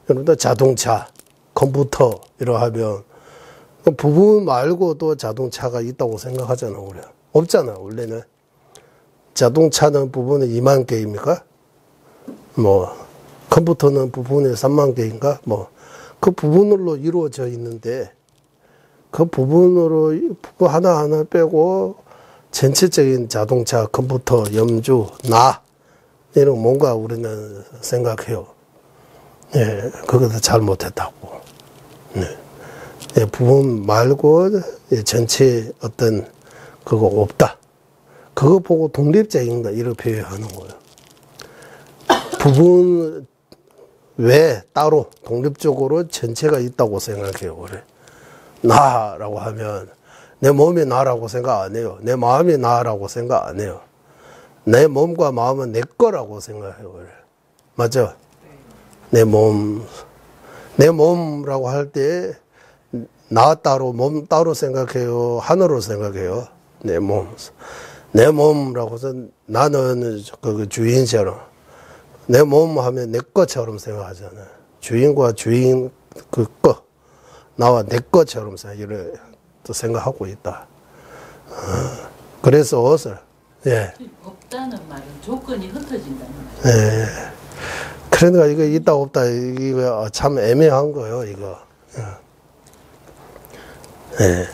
Speaker 1: 여러분들 자동차, 컴퓨터 이러 하면 그 부분 말고도 자동차가 있다고 생각하잖아 우리. 없잖아 원래는. 자동차는 부분이 2만 개입니까? 뭐 컴퓨터는 부분이 3만 개인가? 뭐 그 부분으로 이루어져 있는데 그 부분으로 하나하나 빼고 전체적인 자동차, 컴퓨터, 염주, 나 이런 뭔가 우리는 생각해요. 예, 그것도 잘못했다고. 예, 부분 말고 전체 어떤 그거 없다. 그거 보고 독립적인가 이렇게 표현하는 거예요. 부분 왜 따로 독립적으로 전체가 있다고 생각해요. 그래. 나라고 하면 내 몸이 나라고 생각 안 해요. 내 마음이 나라고 생각 안 해요. 내 몸과 마음은 내 거라고 생각해요. 그래. 맞죠? 내 몸이라고 할 때 나 따로 몸 따로 생각해요. 하나로 생각해요. 내 몸이라고 해서 나는 그 주인처럼 내 몸 하면 내 것처럼 생각하잖아요. 주인과 주인 그 거 나와 내 것처럼 생각하고 있다. 그래서 옷을
Speaker 2: 없다는 말은 조건이 흩어진다는 말이에요.
Speaker 1: 예. 그러니까 이거 있다 없다 이거 참 애매한 거예요. 이거. 예.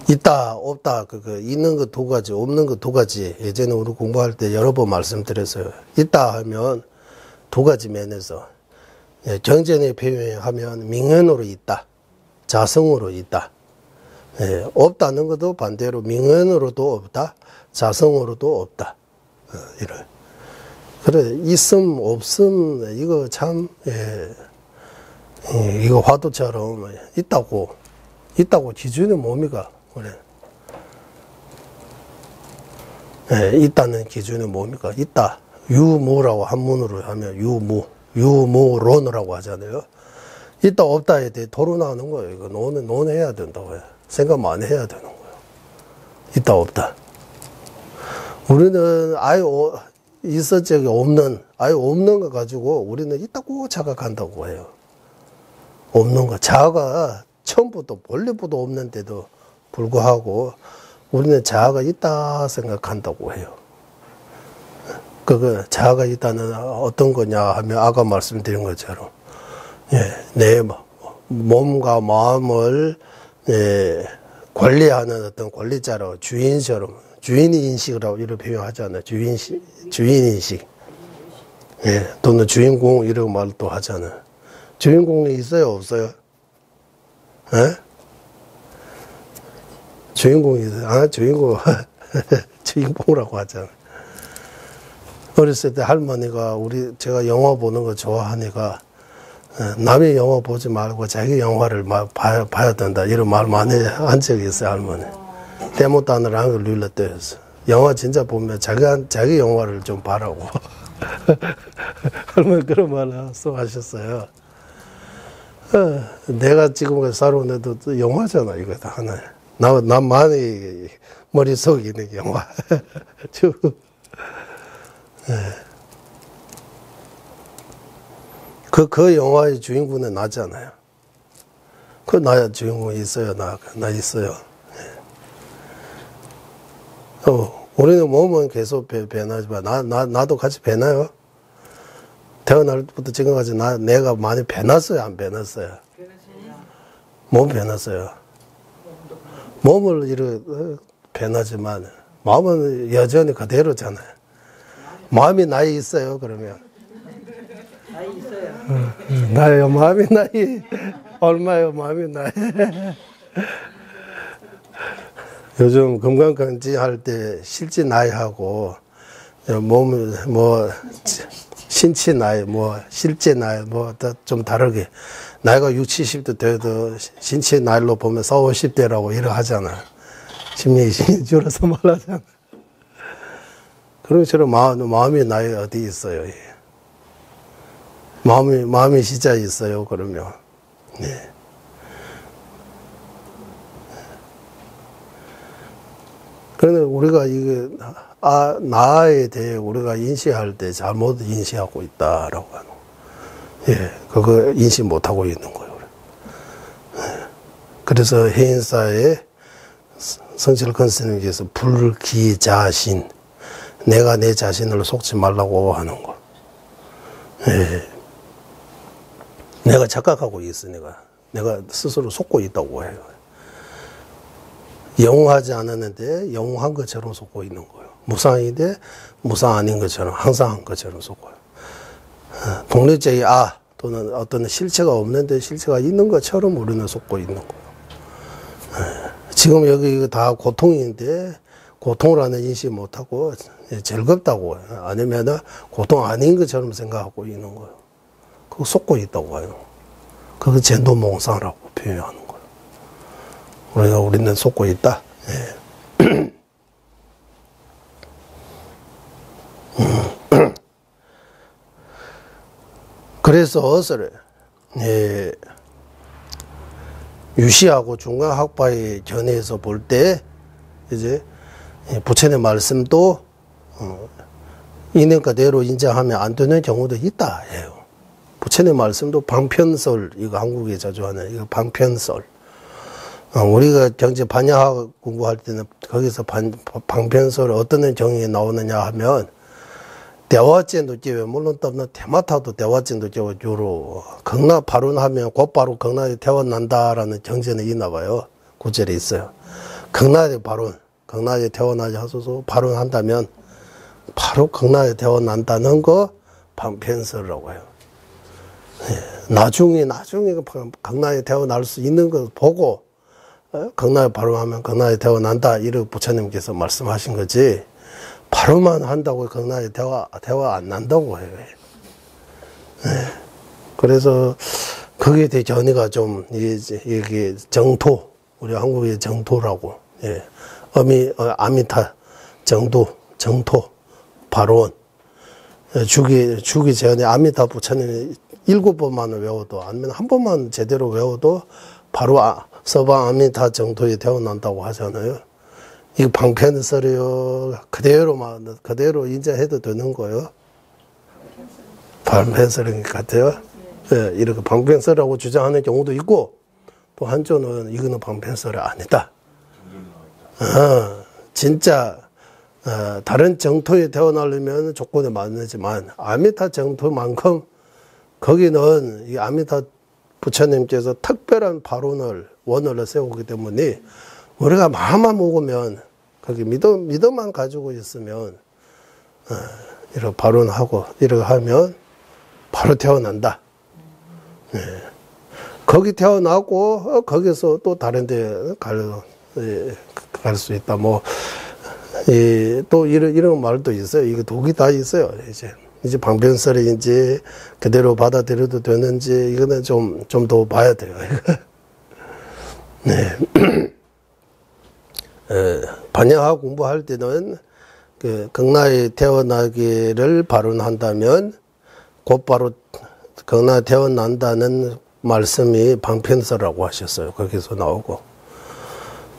Speaker 1: 있다 없다 그 있는 거 두 가지 없는 거 두 가지 예전에 우리 공부할 때 여러 번 말씀드렸어요. 있다 하면 두 가지 면에서 정전의 표현하면 명현으로 있다, 자성으로 있다. 없다는 것도 반대로 명현으로도 없다, 자성으로도 없다. 이런. 그래 있음 없음 이거 참 이거 화두처럼 있다고 기준이 뭡니까? 그래. 있다는 기준이 뭡니까? 있다. 유무라고 한문으로 하면 유무론이라고 하잖아요. 있다 없다에 대해 토론하는 거예요. 이거 논해야 된다고 해요. 생각 많이 해야 되는 거예요. 있다 없다. 우리는 아예 있을 적이 없는 거 가지고 우리는 있다고 자각한다고 해요. 없는 거. 자아가 처음부터 본래부터 없는데도 불구하고 우리는 자아가 있다 생각한다고 해요. 그거 자아가 있다는 어떤 거냐 하면 아까 말씀드린 것처럼 내 몸과 마음을 관리하는 어떤 관리자로 주인처럼 주인인식이라고 이렇게 표현하잖아요. 주인인식. 또는 주인공 이런 말도 하잖아요. 주인공이 있어요 없어요? 주인공이 있어요. 주인공이라고 하잖아요. 어렸을 때 할머니가 제가 영화 보는 거 좋아하니까 남의 영화 보지 말고 자기 영화를 봐야 된다 이런 말 많이 한 적이 있어요. 할머니 때못하느라 한걸 눌렀대요. 영화 진짜 보면 자기 영화를 좀 봐라고 할머니 그런 말 하셨어요. 내가 지금 살아오는데도 또 영화잖아 이거 다 하나. 나만의 머릿속에 있는 영화. 그 영화의 주인공은 나잖아요. 나 주인공이 있어요. 나 있어요. 우리는 몸은 계속 변하지만, 나도 같이 변해요. 태어날 때부터 지금까지 내가 많이 변했어요, 안 변했어요? 몸 변했어요. 몸을 이렇게 변하지만, 마음은 여전히 그대로잖아요. 마음이 나이 있어요, 그러면?
Speaker 2: 나이 있어요.
Speaker 1: 나요, 마음이 나이. 얼마요, 마음이 나이. 요즘 건강검진 할 때 실제 나이하고 몸, 신체 나이, 실제 나이, 좀 다르게. 나이가 60, 70대 돼도 신체 나이로 보면 40, 50대라고 이러 하잖아. 10년, 20년 줄여서 말하잖아. 그런 것처럼 마음이 나이 어디 있어요? 마음이 시자 있어요, 그러면. 네. 그런데 우리가 이게, 나에 대해 우리가 인식할 때 잘못 인식하고 있다라고 하는 거. 예, 그거 인식 못하고 있는 거예요. 그래서 해인사에 성실 컨스님께서 불기자신, 내가 내 자신을 속지 말라고 하는 거. 예. 내가 착각하고 있으니까 내가 스스로 속고 있다고 해요. 영웅하지 않았는데 영웅한 것처럼 속고 있는 거예요. 무상인데 무상 아닌 것처럼 항상 한 것처럼 속고요. 독립적인 또는 어떤 실체가 없는데 실체가 있는 것처럼 우리는 속고 있는 거예요. 지금 여기 다 고통인데 고통이라는 인식 못하고 즐겁다고 해요. 아니면 고통 아닌 것처럼 생각하고 있는 거예요. 그거 속고 있다고 해요. 그거 전도몽상이라고 표현하는 거예요. 우리는 속고 있다. 예. 그래서 유시하고 중간학파의 견해에서 볼 때 이제 부처님의 말씀도 있는 그대로 인정하면 안 되는 경우도 있다 해요. 부처님의 말씀도 방편설, 이거 한국에 자주 하는 이거 방편설. 우리가 경제 반야학 공부할 때는 거기서 방편설 어떤 경위에 나오느냐 하면 대화전도 기회 물론 또 테마타도 대화전도 기회 주로 극락 발언하면 곧바로 극락에 태어난다라는 경전이 있나 봐요. 구절에 있어요. 극락에 발언, 극락에 태어나지 하소서 발언한다면 바로 극락에 태어난다는 거 방편설이라고 해요. 예, 나중에 극락에 태어날 수 있는 걸 보고 극락에 발언하면 극락에 태어난다 이렇게 부처님께서 말씀하신 거지. 바로만 한다고 극락에 대화 안 난다고 해요. 네. 그래서 거기에 대해 견해가 좀 이게 정토, 우리 한국의 정토라고, 예, 아미타 정토, 바로원 주기 전에 아미타 부처님이 7번만을 외워도 아니면 한 번만 제대로 외워도 바로 서방 아미타 정토에 태어난다고 하잖아요. 이거 방편설이요. 그대로 인정해도 되는 거예요. 방편설인 것 같아요. 예, 이렇게 방편설이라고 주장하는 경우도 있고, 또 한쪽은 이거는 방편설이 아니다. 진짜, 다른 정토에 태어나려면 조건에 맞는지만, 아미타 정토만큼, 거기는 이 아미타 부처님께서 특별한 원을 세우기 때문에, 우리가 마음만 먹으면, 거기 믿음만 가지고 있으면, 이렇게 발언하고, 이렇게 하면, 바로 태어난다. 예. 거기 태어나고, 거기서 또 다른 데 갈 수 있다. 또 이런 말도 있어요. 이게 독이 다 있어요. 이제 방편설인지, 그대로 받아들여도 되는지, 이거는 좀 더 봐야 돼요. 네. 반야학 공부할 때는 극락에 태어나기를 발언한다면 곧바로 극락에 태어난다는 말씀이 방편설이라고 하셨어요. 거기서 나오고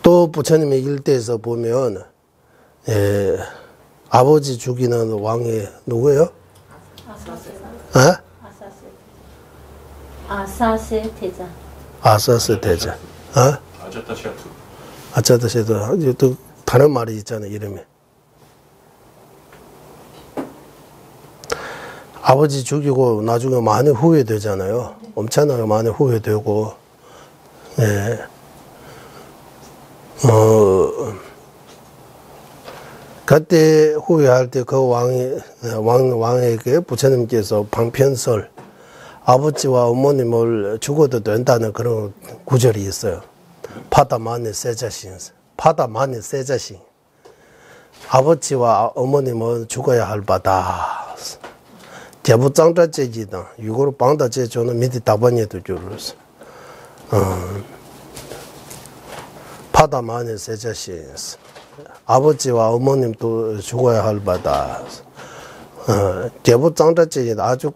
Speaker 1: 또 부처님의 일대에서 보면 아버지 죽이는 왕이 누구예요?
Speaker 3: 아사세 대자.
Speaker 1: 아사세 대자. 아자타샤도 다른 말이 있잖아요, 이름이. 아버지 죽이고 나중에 많이 후회되잖아요. 엄청나게 많이 후회되고, 예. 그때 후회할 때 그 왕에게 부처님께서 방편설, 아버지와 어머님을 죽어도 된다는 그런 구절이 있어요. 파다만의 세 자신. 파다만의 세 자신. 아버지와 어머님은 죽어야 할 바다. 대부장자제지다. 이거로 방다제조는 밑에 다반에도 줄었어. 파다만의 세 자신. 아버지와 어머님도 죽어야 할 바다. 대부장자제지다. 아주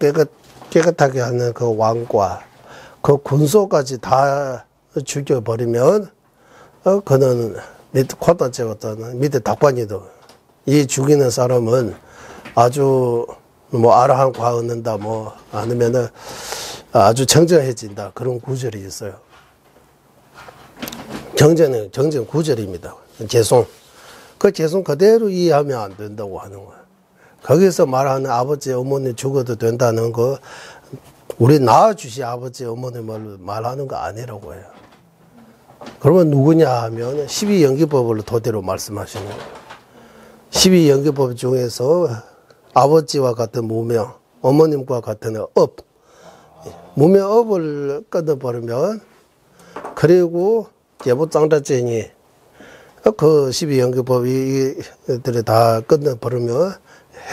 Speaker 1: 깨끗하게 하는 그 왕과 그 군소까지 다 죽여버리면, 그는 밑에 코다제거든. 밑에 닭반이도. 이 죽이는 사람은 아주 뭐 아라한 과 얻는다, 뭐 아니면은 아주 정정해진다. 그런 구절이 있어요. 정정 구절입니다. 개송. 그 개송 그대로 이해하면 안 된다고 하는 거야. 거기서 말하는 아버지, 어머니 죽어도 된다는 거, 우리 낳아주시 아버지, 어머님을 말하는 거 아니라고 해요. 그러면 누구냐 하면 12연기법을 토대로 말씀하시는 거예요. 12연기법 중에서 아버지와 같은 무명, 어머님과 같은 업, 무명업을 끊어버리면, 그리고 예보장자쟁이, 그 12연기법이 다 끊어버리면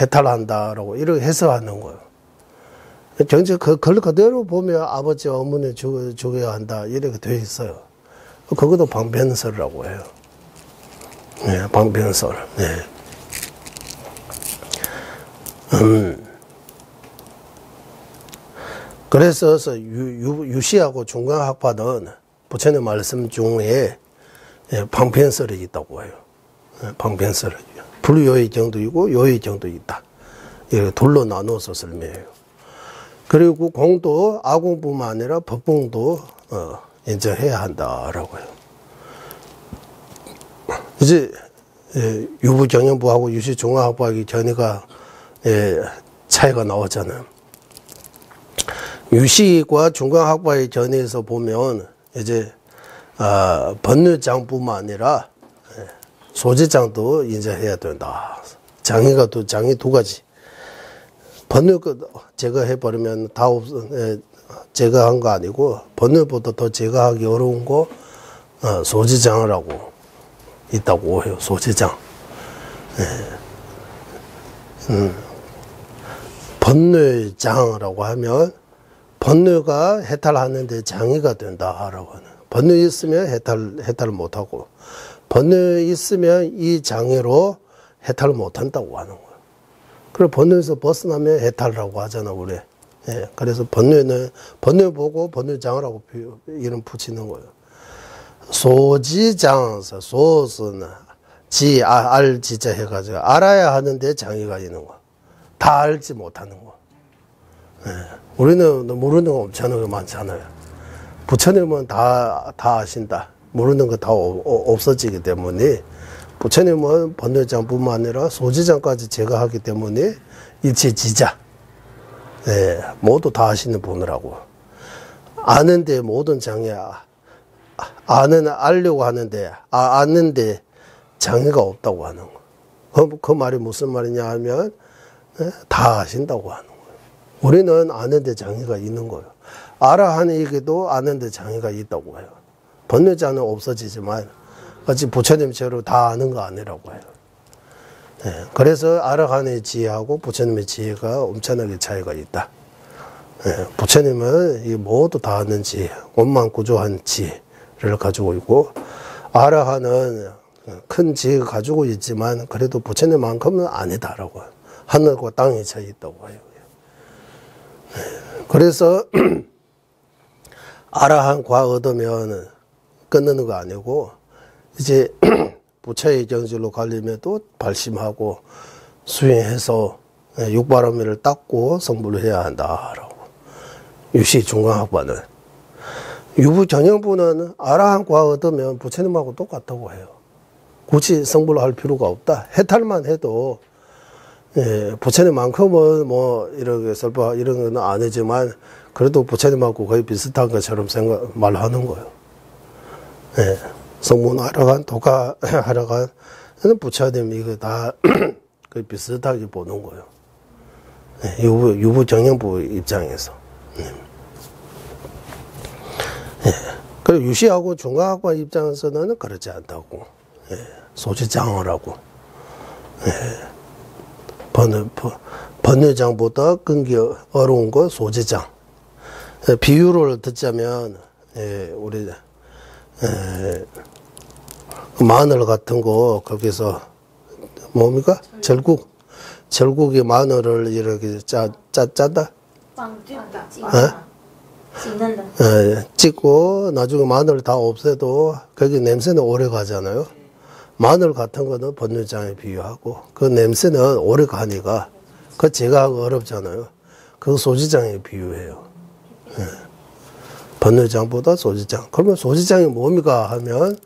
Speaker 1: 해탈한다라고 이렇게 해석하는 거예요. 정치 그걸 그대로 보면 아버지와 어머니 죽여야 한다 이렇게 되어 있어요. 그것도 방편설이라고 해요. 네, 방편설. 네. 그래서 유시하고 중간학파는 부처님 말씀 중에 방편설이 있다고 해요. 방편설. 불요의정도 있고 요의정도 있다. 이렇게 둘로 나눠서 설명해요. 그리고 공도 아공뿐만 아니라 법봉도 인정해야 한다라고 해요. 이제 유부경영부하고 유시중앙학부하고 견해가 차이가 나오잖아요. 유시과 중간학부의 견해에서 보면 이제 법률장뿐만 아니라 소지장도 인정해야 된다. 장이 두 가지. 법률 제거해버리면 다 제거한 거 아니고, 법률보다 더 제거하기 어려운 거, 소지장을 하고 있다고 해요. 소지장. 법률장이라고 하면, 법률가 해탈하는데 장애가 된다라고 하는. 법률 있으면 해탈을 못하고, 법률 있으면 이 장애로 해탈을 못한다고 하는 거예요. 그리고 법률에서 벗어나면 해탈이라고 하잖아, 우리. 예, 그래서 법률 보고 법률장이라고 이름 붙이는 거예요. 소지장에서, 소는 알지자 해가지고, 알아야 하는데 장애가 있는 거. 다 알지 못하는 거. 예, 우리는 모르는 거 엄청나게 많잖아요. 부처님은 다 아신다. 모르는 거 다 없어지기 때문에, 부처님은 법률장뿐만 아니라 소지장까지 제거하기 때문에 일체지자, 모두 다 아시는 분이라고. 아는데 모든 장애야. 알려고 하는데, 아는데 장애가 없다고 하는 거. 그 말이 무슨 말이냐 하면, 다 아신다고 하는 거예요. 우리는 아는데 장애가 있는 거예요. 알아 하는 얘기도 아는데 장애가 있다고 해요. 법률장은 없어지지만, 같이 부처님처럼 다 아는 거 아니라고 해요. 그래서 알아가는 지혜하고 부처님의 지혜가 엄청나게 차이가 있다. 부처님은 모두 다 아는 지혜, 원만구조한 지혜를 가지고 있고, 알아가는 큰 지혜를 가지고 있지만, 그래도 부처님만큼은 아니다라고 해요. 하늘과 땅의 차이 있다고 해요. 그래서, 아라한 과 얻으면 끊는 거 아니고, 이제 부처의 경지로 가려면도 발심하고 수행해서 육바라밀을 닦고 성불을 해야 한다라고. 유시 중간학파는. 유부 경영부는 아라한 과 얻으면 부처님하고 똑같다고 해요. 굳이 성불을 할 필요가 없다. 해탈만 해도, 예, 부처님만큼은 뭐, 이렇게 설파, 이런 건 아니지만, 그래도 부처님하고 거의 비슷한 것처럼 말하는 거예요. 예, 성문하러 간, 독가하러 간, 부처님 이거 다 거의 비슷하게 보는 거예요. 예, 유부 정영부 입장에서. 예. 그리고 유시하고 중간학파 입장에서는 그렇지 않다고. 예, 소지장을 하고. 예, 번뇌장보다 끊기 어려운 거 소지장. 예, 비유를 듣자면, 예, 우리, 예, 마늘 같은 거, 거기서, 뭡니까? 절국이 마늘을 이렇게 짠다?
Speaker 3: 빵 찐다.
Speaker 1: 어?
Speaker 3: 찢는다.
Speaker 1: 예, 찍고 나중에 마늘 다 없애도 거기 냄새는 오래 가잖아요. 마늘 같은 거는 번뇌장에 비유하고 그 냄새는 오래 가니까 그 제거하기 어렵잖아요. 그 소지장에 비유해요. 예. 번뇌장보다 소지장. 그러면 소지장이 뭡니까 하면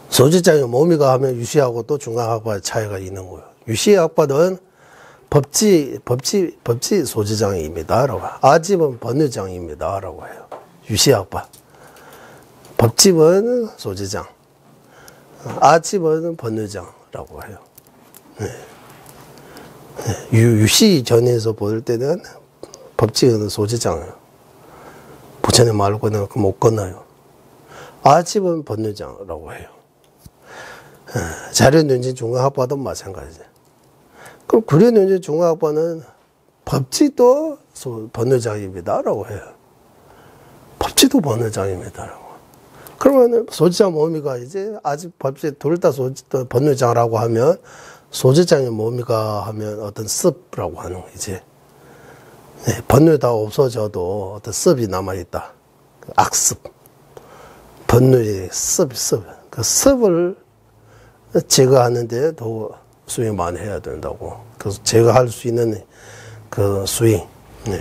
Speaker 1: 소지장이 뭡니까 하면 유시하고 또 중간학파의 차이가 있는 거예요. 유시학파는 법지 소지장입니다. 라고. 아집은 번뇌장입니다. 라고 해요. 유시학파. 법집은 소지장. 아집은 번뇌장라고 해요. 네. 네. 유시 전에서 볼 때는 법집은 소지장이에요. 부처님 말고는 못 건너요. 아집은 번뇌장라고 해요. 자료연진 중간학파도 마찬가지예요. 그럼 구려연진 중간학파는 법지도 번뇌장입니다라고 해요. 법지도 번뇌장입니다라고. 그러면 소지장 뭡니까? 이제 아직 법지 둘 다 번뇌장이라고 하면 소지장이 뭡니까? 하면 어떤 습이라고 하는 거 이제. 네, 번뇌 다 없어져도 어떤 습이 남아있다. 악습. 번뇌의 습. 그 습을 제거하는데 더 수행 많이 해야 된다고. 그래서 제거할 수 있는 그 수행, 네,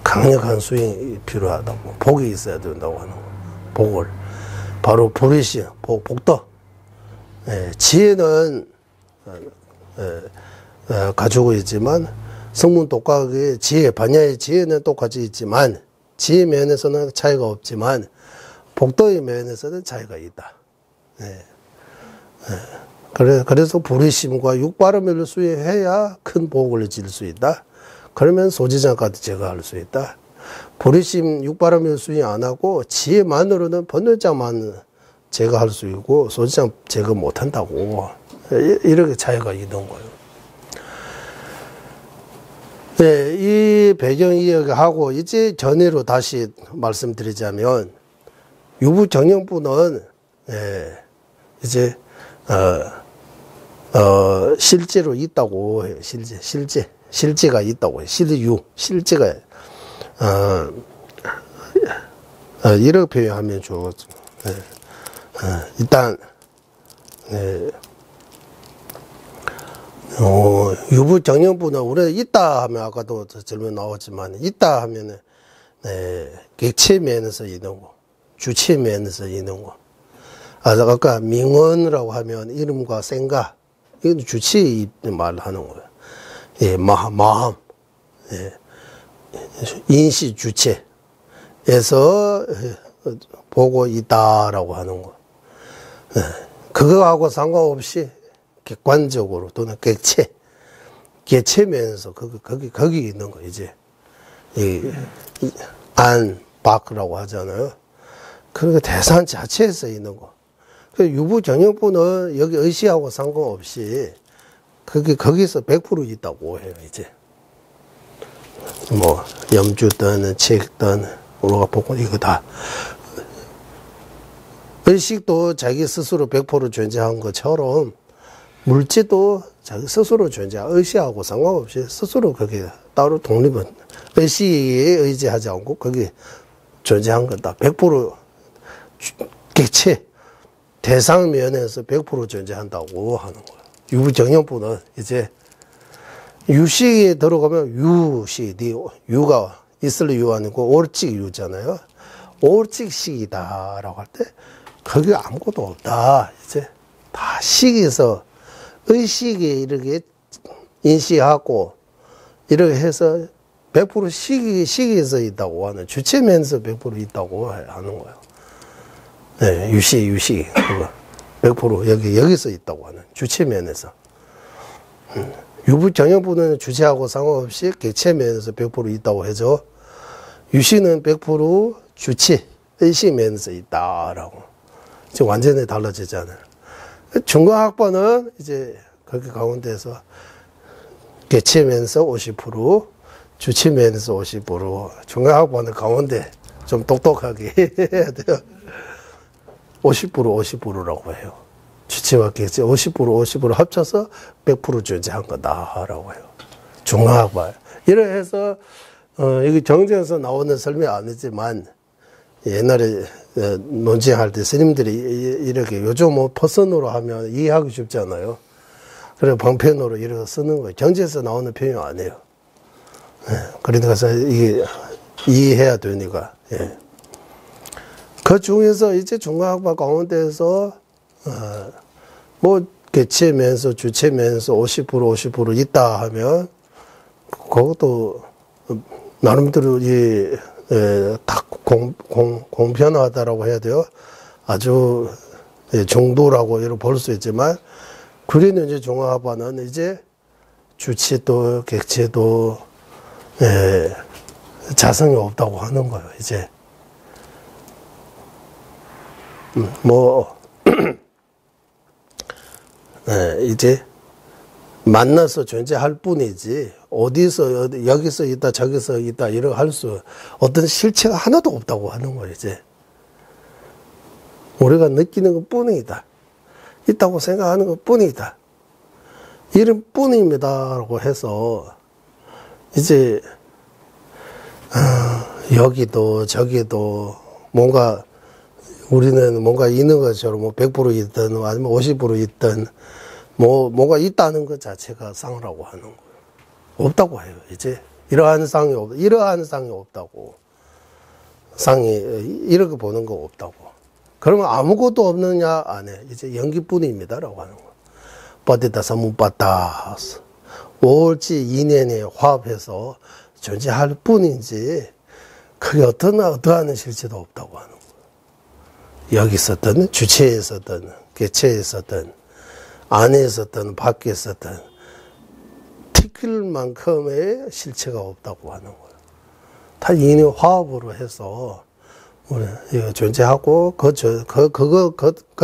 Speaker 1: 강력한 수행이 필요하다고. 복이 있어야 된다고 하는 거. 복을. 바로 보리시, 복덕. 네, 지혜는 가지고 있지만 성문 독학의 지혜, 반야의 지혜는 똑같이 있지만 지혜 면에서는 차이가 없지만 복덕의 면에서는 차이가 있다. 네. 네. 그래서 불의심과 육바람을 수행해야 큰 복을 질 수 있다. 그러면 소지장까지 제거할 수 있다. 불의심, 육바람을 수행 안 하고 지혜만으로는 번뇌장만 제거할 수 있고 소지장 제거 못 한다고. 이렇게 차이가 있는 거예요. 네, 이 배경 이야기하고 이제 전해로 다시 말씀드리자면 유부정영부는 네, 이제 실제로 있다고 해요. 실제가 있다고 해요. 실제가 이렇게 표현하면 좋겠죠. 일단 유부정영부는 우리가 있다 하면 아까도 질문 나왔지만 있다 하면은 객체 면에서 있는 거, 주체 면에서 있는 거. 아까 명언이라고 하면 이름과 생각, 이건 주체 말하는 거예요. 예, 마음, 예, 인시 주체에서 보고 있다라고 하는 거. 예, 그거하고 상관없이 객관적으로 또는 객체면에서 거기 있는 거 이제 안박이라고 하잖아요. 그러니까 대상 자체에서 있는 거. 유부정영부는 여기 의시하고 상관없이 거기서 100% 있다고 해요, 이제. 뭐, 염주든, 책든, 우리가 보고 이거 다. 의식도 자기 스스로 100% 존재한 것처럼, 물질도 자기 스스로 의시하고 상관없이 스스로 거기에 따로 독립은, 의식에 의지하지 않고 거기 존재한 거다. 100% 객체, 대상 면에서 100% 존재한다고 하는 거예요. 유부정영부는 이제 유식에 들어가면 유가 있을 유 아니고 옳지 유잖아요. 오직식이다라고 할 때 거기 아무것도 없다. 이제 다 식에서 의식에 이렇게 인식하고 이렇게 해서 100% 식에서 있다고 하는 주체면에서 100% 있다고 하는 거예요. 네, 유식 그거 100% 여기서 있다고 하는 주체면에서. 유부 정형부는 주체하고 상관없이 객체면에서 100% 있다고 해서 유식은 100% 주체 의식면에서 있다라고. 지금 완전히 달라지잖아요. 중간학번은 이제 거기 가운데서 객체면에서 50%, 주체면에서 50%, 중간학번은 가운데 좀 똑똑하게 해야 돼요. 50%라고 해요. 주체와 객체 50% 합쳐서 100% 존재한 거다라고 해요. 중간학번. 이래 해서 여기 정제에서 나오는 설명 아니지만 옛날에 논쟁할 때 스님들이 이렇게 요즘 뭐 퍼선으로 하면 이해하기 쉽잖아요. 그래서 방편으로 이렇게 쓰는 거예요. 정제에서 나오는 표현 아니에요. 그러니까 이게 이해해야 되니까. 예. 그 중에서 이제 중간학번 가운데에서 뭐 개체면서 주체면서 50% 있다 하면 그것도 나름대로 다 공평하다라고 해야 돼요. 아주 정도라고 이렇게 볼 수 있지만 그리는 이제 중간학번은 이제 주체도 객체도 자성이 없다고 하는 거예요. 이제 뭐 이제 만나서 존재할 뿐이지 어디서 여기서 있다 저기서 있다 이렇게 할 수 어떤 실체가 하나도 없다고 하는 거예요. 이제 우리가 느끼는 것 뿐이다. 있다고 생각하는 것 뿐이다. 이런 뿐입니다라고 해서 이제 여기도 저기도 뭔가 우리는 뭔가 있는 것처럼 뭐 100% 있든 아니면 50% 있든 뭔가 있다는 것 자체가 상이라고 하는 거예요. 없다고 해요. 이제 이러한 상이 없다고. 상이 이렇게 보는 거 없다고. 그러면 아무것도 없느냐 안 해. 이제 연기뿐입니다라고 하는 거예요. 빠디다 사무빠다. 오월지 2년에 화합해서 존재할 뿐인지 그게 어떠한 실체도 없다고 하는 거예요. 여기 있었든 주체에 있었든 개체에 있었든 안에 있었든 밖에 있었든 티끌만큼의 실체가 없다고 하는 거예요. 다 인의 화합으로 해서 우리 존재하고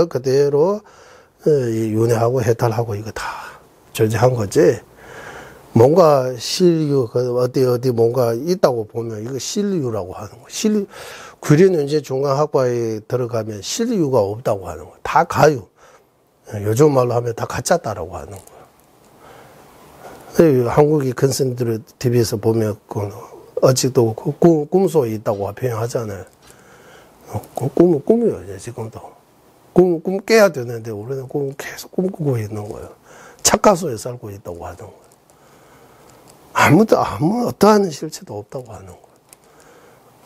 Speaker 1: 그대로 윤회하고 해탈하고 이거 다 존재한 거지. 뭔가 신류 어디 뭔가 있다고 보면 이거 신류라고 하는 거예요. 구리는제 중간학과에 들어가면 신류가 없다고 하는 거예요. 다 가유. 요즘 말로 하면 다 가짜다라고 하는 거예요. 한국의 큰 스님들 TV에서 보면 아직도 꿈속에 있다고 표현하잖아요. 꿈은 꿈이에요. 지금도. 꿈 깨야 되는데 우리는 계속 꿈꾸고 있는 거예요. 착각속에 살고 있다고 하는 거예요. 아무 어떠한 실체도 없다고 하는 거예요.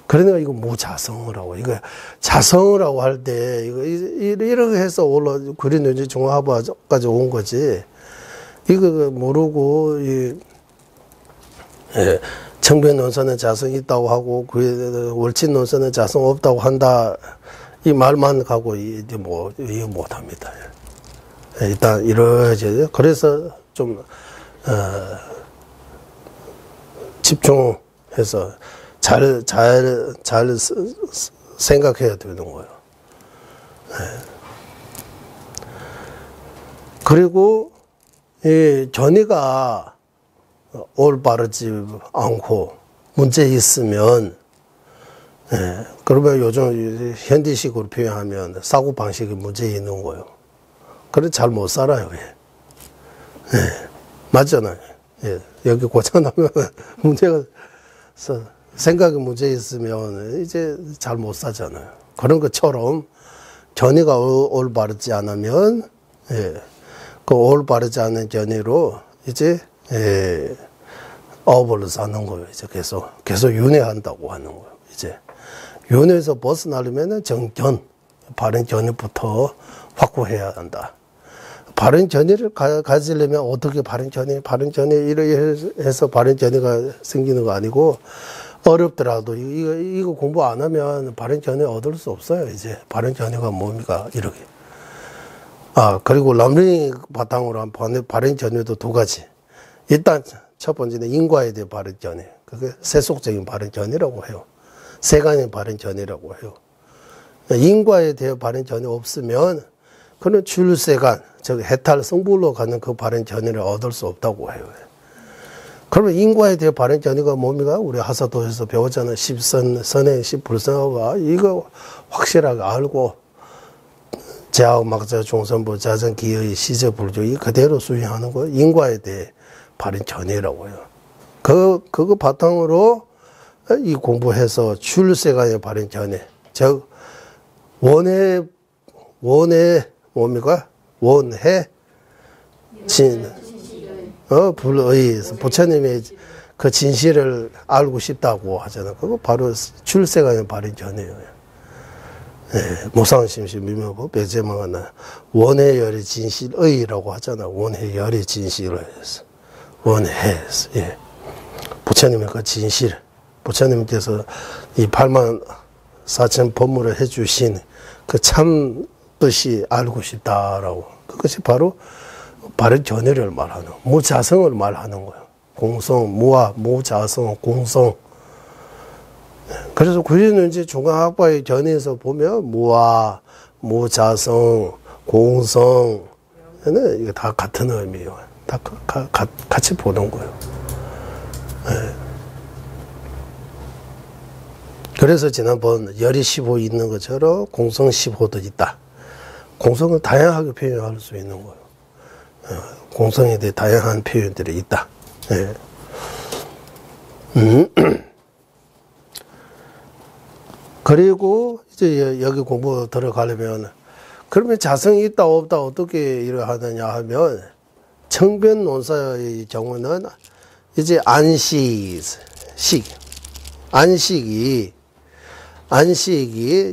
Speaker 1: 그러니까 이거 무자성이라고. 이거 자성이라고 할 때 이렇게 해서 그린 이제 중화합까지 온 거지. 이거 모르고 청변 논선은 자성이 있다고 하고 월친 논선은 자성 없다고 한다. 이 말만 가고 이제 이해 못 합니다. 일단 이러지. 그래서 좀 집중해서 잘 생각해야 되는 거예요. 그리고 이 전이가 올바르지 않고 문제 있으면 그러면 요즘 현대식으로 표현하면 사고 방식이 문제 있는 거예요. 그래 잘 못 살아요. 맞잖아요. 여기 고쳐나면 문제가 생각에 문제 있으면 이제 잘 못 사잖아요. 그런 것처럼 견해가 올바르지 않으면 그 올바르지 않은 견해로 이제 업을 사는 거예요. 이제 계속 윤회한다고 하는 거예요. 이제 윤회에서 벗어나려면 정견, 바른 견해부터 확보해야 한다. 바른 견해를 가지려면 어떻게 바른 견해 이렇게 해서 바른 견해가 생기는 거 아니고, 어렵더라도 이거 공부 안 하면 바른 견해 얻을 수 없어요. 이제 바른 견해가 뭡니까? 이렇게. 그리고 람링 바탕으로 한 바른 견해도 두 가지. 일단 첫 번째는 인과에 대한 바른 견해. 그게 세속적인 바른 견해라고 해요. 세간의 바른 견해라고 해요. 인과에 대한 바른 견해 없으면 그는 출세간, 즉 해탈 성불로 가는 그 바른 견해를 얻을 수 없다고 해요. 그러면 인과에 대한 바른 견해가 뭡니까? 우리 하사도에서 배웠잖아요. 선행, 십불성하고 이거 확실하게 알고 제하고 막자 종선부 자전 기의 시제불조 이 그대로 수행하는 거 인과에 대해 바른 견해라고 해요. 그거 바탕으로 이 공부해서 출세간의 바른 견해, 즉 원해 뭡니까? 원해 불의 부처님의 그 진실을 알고 싶다고 하잖아요. 그거 바로 출세간의 바른 견해예요. 무상심시 미묘법 배제망하나 원해열의 진실의라고 하잖아. 원해열의 진실을 해서 원해서 부처님의 그 진실, 부처님께서 이 84,000 법문을 해주신 그 참 뜻이 알고 싶다라고. 그것이 바로 바른 견해를 말하는, 무자성을 말하는 거예요. 공성, 무아, 무자성, 공성. 그래서 구리는 이제 중간학파의 견해에서 보면 무아, 무자성, 공성, 이게 다 같은 의미예요. 다 같이 보는 거예요. 그래서 지난번 열이 15 있는 것처럼 공성 15도 있다. 공성은 다양하게 표현할 수 있는 거예요. 공성에 대해 다양한 표현들이 있다. 그리고 이제 여기 공부 들어가려면 그러면 자성이 있다 없다 어떻게 이를 하느냐 하면 청변 논사의 경우는 이제 안식이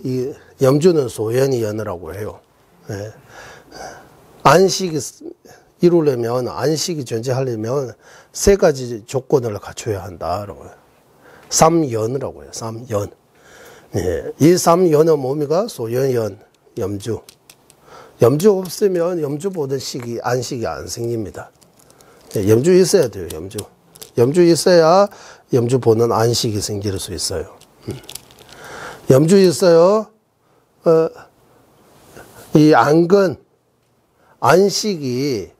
Speaker 1: 이 염주는 소연이 연이라고 해요. 안식이 이루려면 안식이 존재하려면 세 가지 조건을 갖춰야 한다라고 해요. 삼연이라고 해요. 삼연. 이 삼연은 뭡니까? 소연연, 염주. 염주 없으면 염주 보던 안식이 안 생깁니다. 염주 있어야 돼요. 염주 있어야 염주 보는 안식이 생길 수 있어요. 염주 있어요. 이 안근, 안식이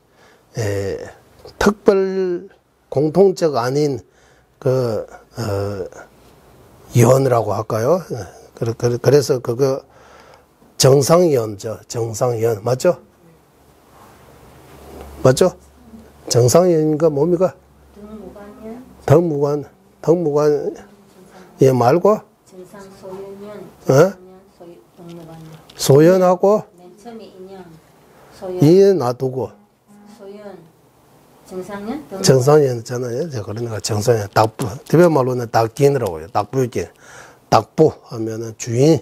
Speaker 1: 특별 공통적 아닌 연이라고 할까요? 그래서 그거 정상연죠. 정상연 맞죠? 맞죠? 정상연인가 뭡니까? 덕무관 얘 말고 소연하고
Speaker 3: 맨 처음에 인연
Speaker 1: 이에 놔두고
Speaker 3: 정상연
Speaker 1: 있잖아요. 그러니까 정상연 닭부 대변 말로는 닭긴이라고 해요. 닭부긴 닭부 하면은 주인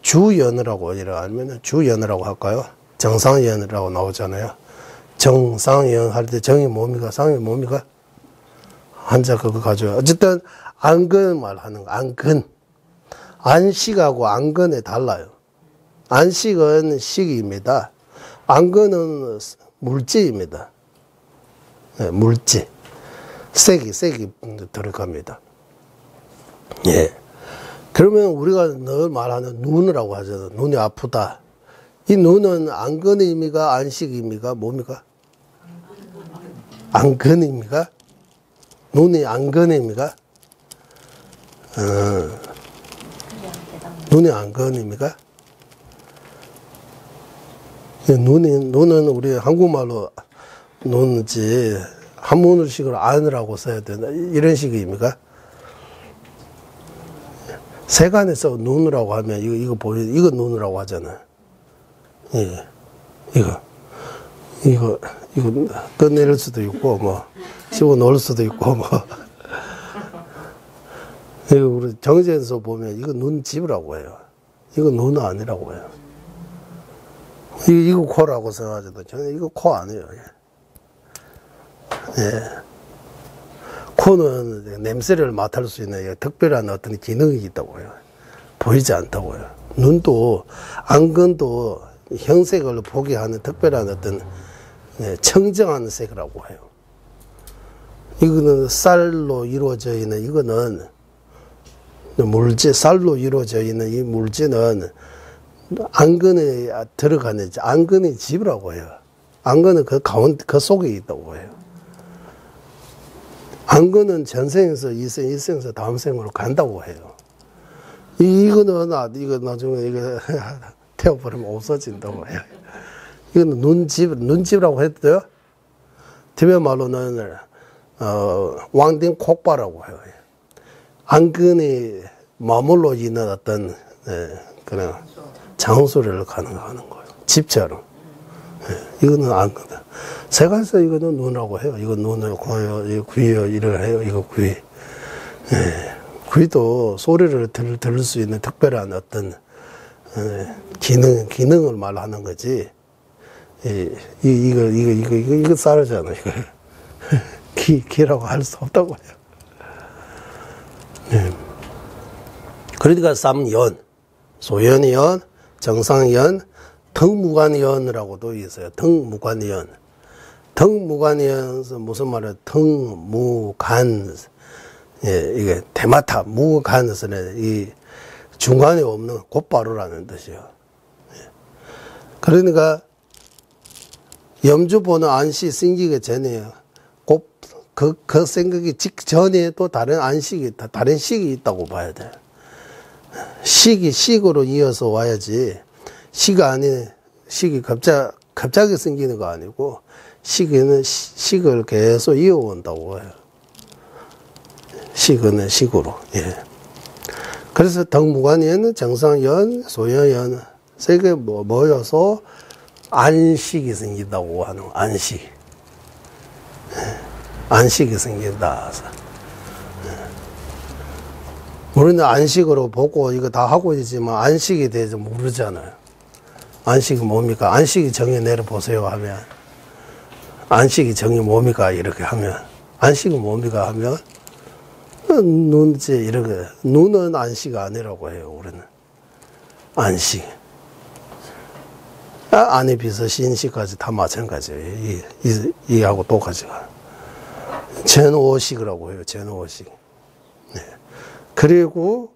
Speaker 1: 주연이라고 이래 알면은 주연이라고 할까요? 정상연이라고 나오잖아요. 정상연 할 때 정이 뭡니까? 상이 뭡니까? 한자 그거 가져요. 어쨌든 안근 말하는 거. 안근 안식하고 안근에 달라요. 안식은 식입니다. 안근은 물질입니다. 물질. 색이 들어갑니다. 그러면 우리가 늘 말하는 눈이라고 하잖아요. 눈이 아프다. 이 눈은 안근의 의미가 안식입니까? 뭡니까? 안근입니까? 눈이 안근입니까? 눈이 안근입니까? 눈은 우리 한국말로 눈이지 한문식으로 안이라고 써야 되나 이런 식입니까? 세간에서 눈이라고 하면 이거 보여 이거 눈이라고 하잖아요. 이거 꺼내릴 수도 있고 뭐 집어넣을 수도 있고 뭐 우리 정제에서 보면 이거 눈집이라고 해요. 이거 눈 아니라고 해요. 이거 코라고 생각하셔도 전혀 이거 코 아니에요. 예. 코는 냄새를 맡을 수 있는 특별한 어떤 기능이 있다고 해요. 보이지 않다고 해요. 눈도, 안근도 형색을 보게 하는 특별한 어떤 청정한 색이라고 해요. 이거는 쌀로 이루어져 있는, 이거는 물질, 쌀로 이루어져 있는 이 물질은 안근에 들어가는, 안근의 집이라고 해요. 안근은 그 가운데, 그 속에 있다고 해요. 안근은 전생에서 이생, 일생에서 다음 생으로 간다고 해요. 이거 나중에 이거 태워버리면 없어진다고 해요. 이거는 눈집이라고 해도 돼요. 티베트 말로는, 왕딩 콕바라고 해요. 안근이 머물러 있는 어떤, 그런 장소를 가능하는 거예요. 집처럼. 이거는 안근. 세간에서 이거는 눈이라고 해요. 이거 눈을, 코요, 이거 귀요, 이렇게 해요. 이거 귀. 귀도 소리를 들을 수 있는 특별한 어떤, 기능을 말하는 거지. 이거 쌀이잖아, 이거. 기라고 할 수 없다고 해요. 그러니까 삼연, 소연연, 정상연, 덕무관연이라고도 있어요. 덕무관연. 덕무관연은 무슨 말이에요? 덕무간. 예, 이게 대마타, 무간에서는 이 중간에 없는 곧바로라는 뜻이에요. 그러니까 염주 보는 안시 생기기 전에 그 생각이 직전에 또 다른 안식이, 다른 식이 있다고 봐야 돼. 식으로 이어서 와야지. 식이 갑자기 생기는 거 아니고, 식을 계속 이어온다고 해요. 식은 식으로, 예. 그래서 덕무관연, 정상연, 소연연, 세 개 모여서 안식이 생긴다고 하는, 안식. 안식이 생긴다. 우리는 안식으로 보고 이거 다 하고 있지만 안식에 대해서 모르잖아요. 안식이 뭡니까? 안식이 정의 내려보세요 하면, 안식이 정의 뭡니까? 이렇게 하면, 안식은 뭡니까? 하면, 눈째 이렇게, 눈은 안식 아니라고 해요, 우리는. 안식. 안에 비서 신식까지 다 마찬가지예요. 이하고 똑같이가. 전오식이라고 해요, 전오식. 네. 그리고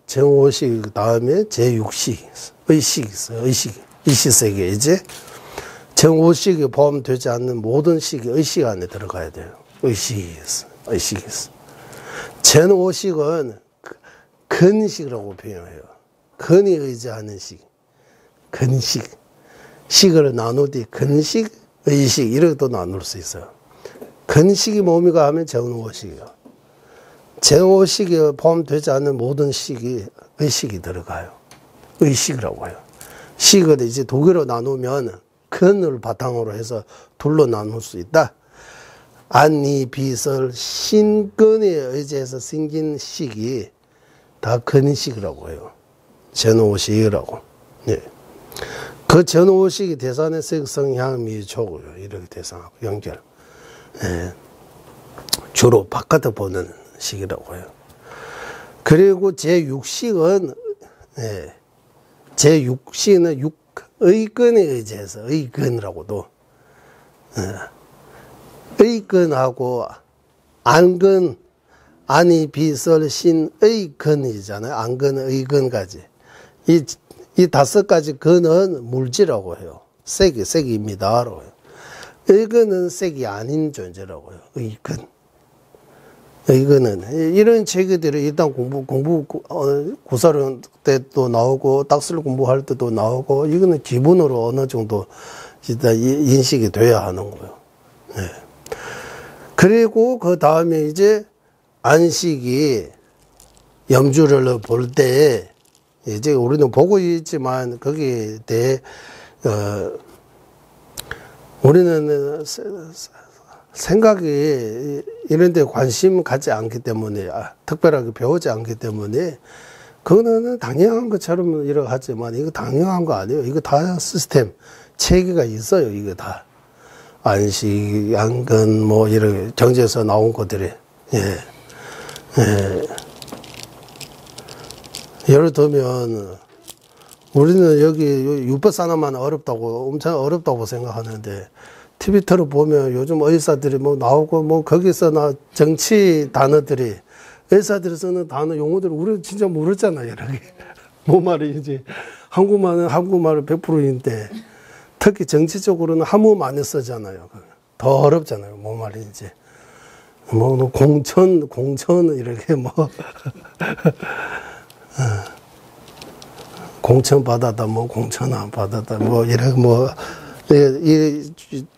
Speaker 1: 정오식 다음에 제6식, 의식이 있어요. 의식세계. 이제 정오식이 포함되지 않는 모든 식이 의식 안에 들어가야 돼요. 의식이 있어. 전오식은 근식이라고 표현해요. 근이 의지하는 식. 근식. 식을 나누되 근식, 의식 이렇게도 나눌 수 있어요. 근식이 뭡니까 하면 정오식이요. 정오식이 포함되지 않는 모든 식이 의식이 들어가요. 의식이라고 해요. 식을 이제 두 개로 나누면 근을 바탕으로 해서 둘로 나눌 수 있다. 안이, 비설, 신근에 의지해서 생긴 식이 다 근식이라고 해요. 전오식이라고. 네. 그 전오식이 대산의 색성향 미초고요. 이렇게 대상하고 연결. 예. 주로 바깥에 보는 식이라고 해요. 그리고 제6식은, 예. 제6식은 의근에 의지해서, 의근이라고도, 예. 의근하고 안근, 안이, 비설, 신, 의근이잖아요. 안근, 의근까지. 이 5가지 근은 물질이라고 해요. 색입니다. 라고 해요. 의근은 색이 아닌 존재라고 해요. 의근. 의근은. 이런 체계들이 일단 구사령 때도 나오고, 딱술 공부할 때도 나오고, 이거는 기본으로 어느 정도 일단 인식이 돼야 하는 거예요. 네. 그리고 그 다음에 이제 안식이 염주를 볼 때, 이제 우리는 보고 있지만 거기에 대해 우리는 생각이 이런 데 관심 갖지 않기 때문에, 특별하게 배우지 않기 때문에, 그거는 당연한 것처럼 이렇게 하지만, 이거 당연한 거 아니에요. 이거 다 시스템, 체계가 있어요. 이거 다. 안식, 양근, 뭐, 이런 정제에서 나온 것들이. 예. 예. 예를 들면, 우리는 여기 유법산업만 어렵다고, 엄청 어렵다고 생각하는데, TV 틀어보면 요즘 의사들이 뭐 나오고, 뭐, 거기서 정치 단어들이, 의사들이 쓰는 단어, 용어들을 우리 진짜 모르잖아요, 이렇게. 뭐 말이지. 한국말은 100%인데, 특히 정치적으로는 한무 많이 쓰잖아요. 더 어렵잖아요, 뭐 말인지. 뭐, 공천, 이렇게 뭐. 공천 받았다, 뭐, 공천 안 받았다, 뭐, 이렇게 뭐, 이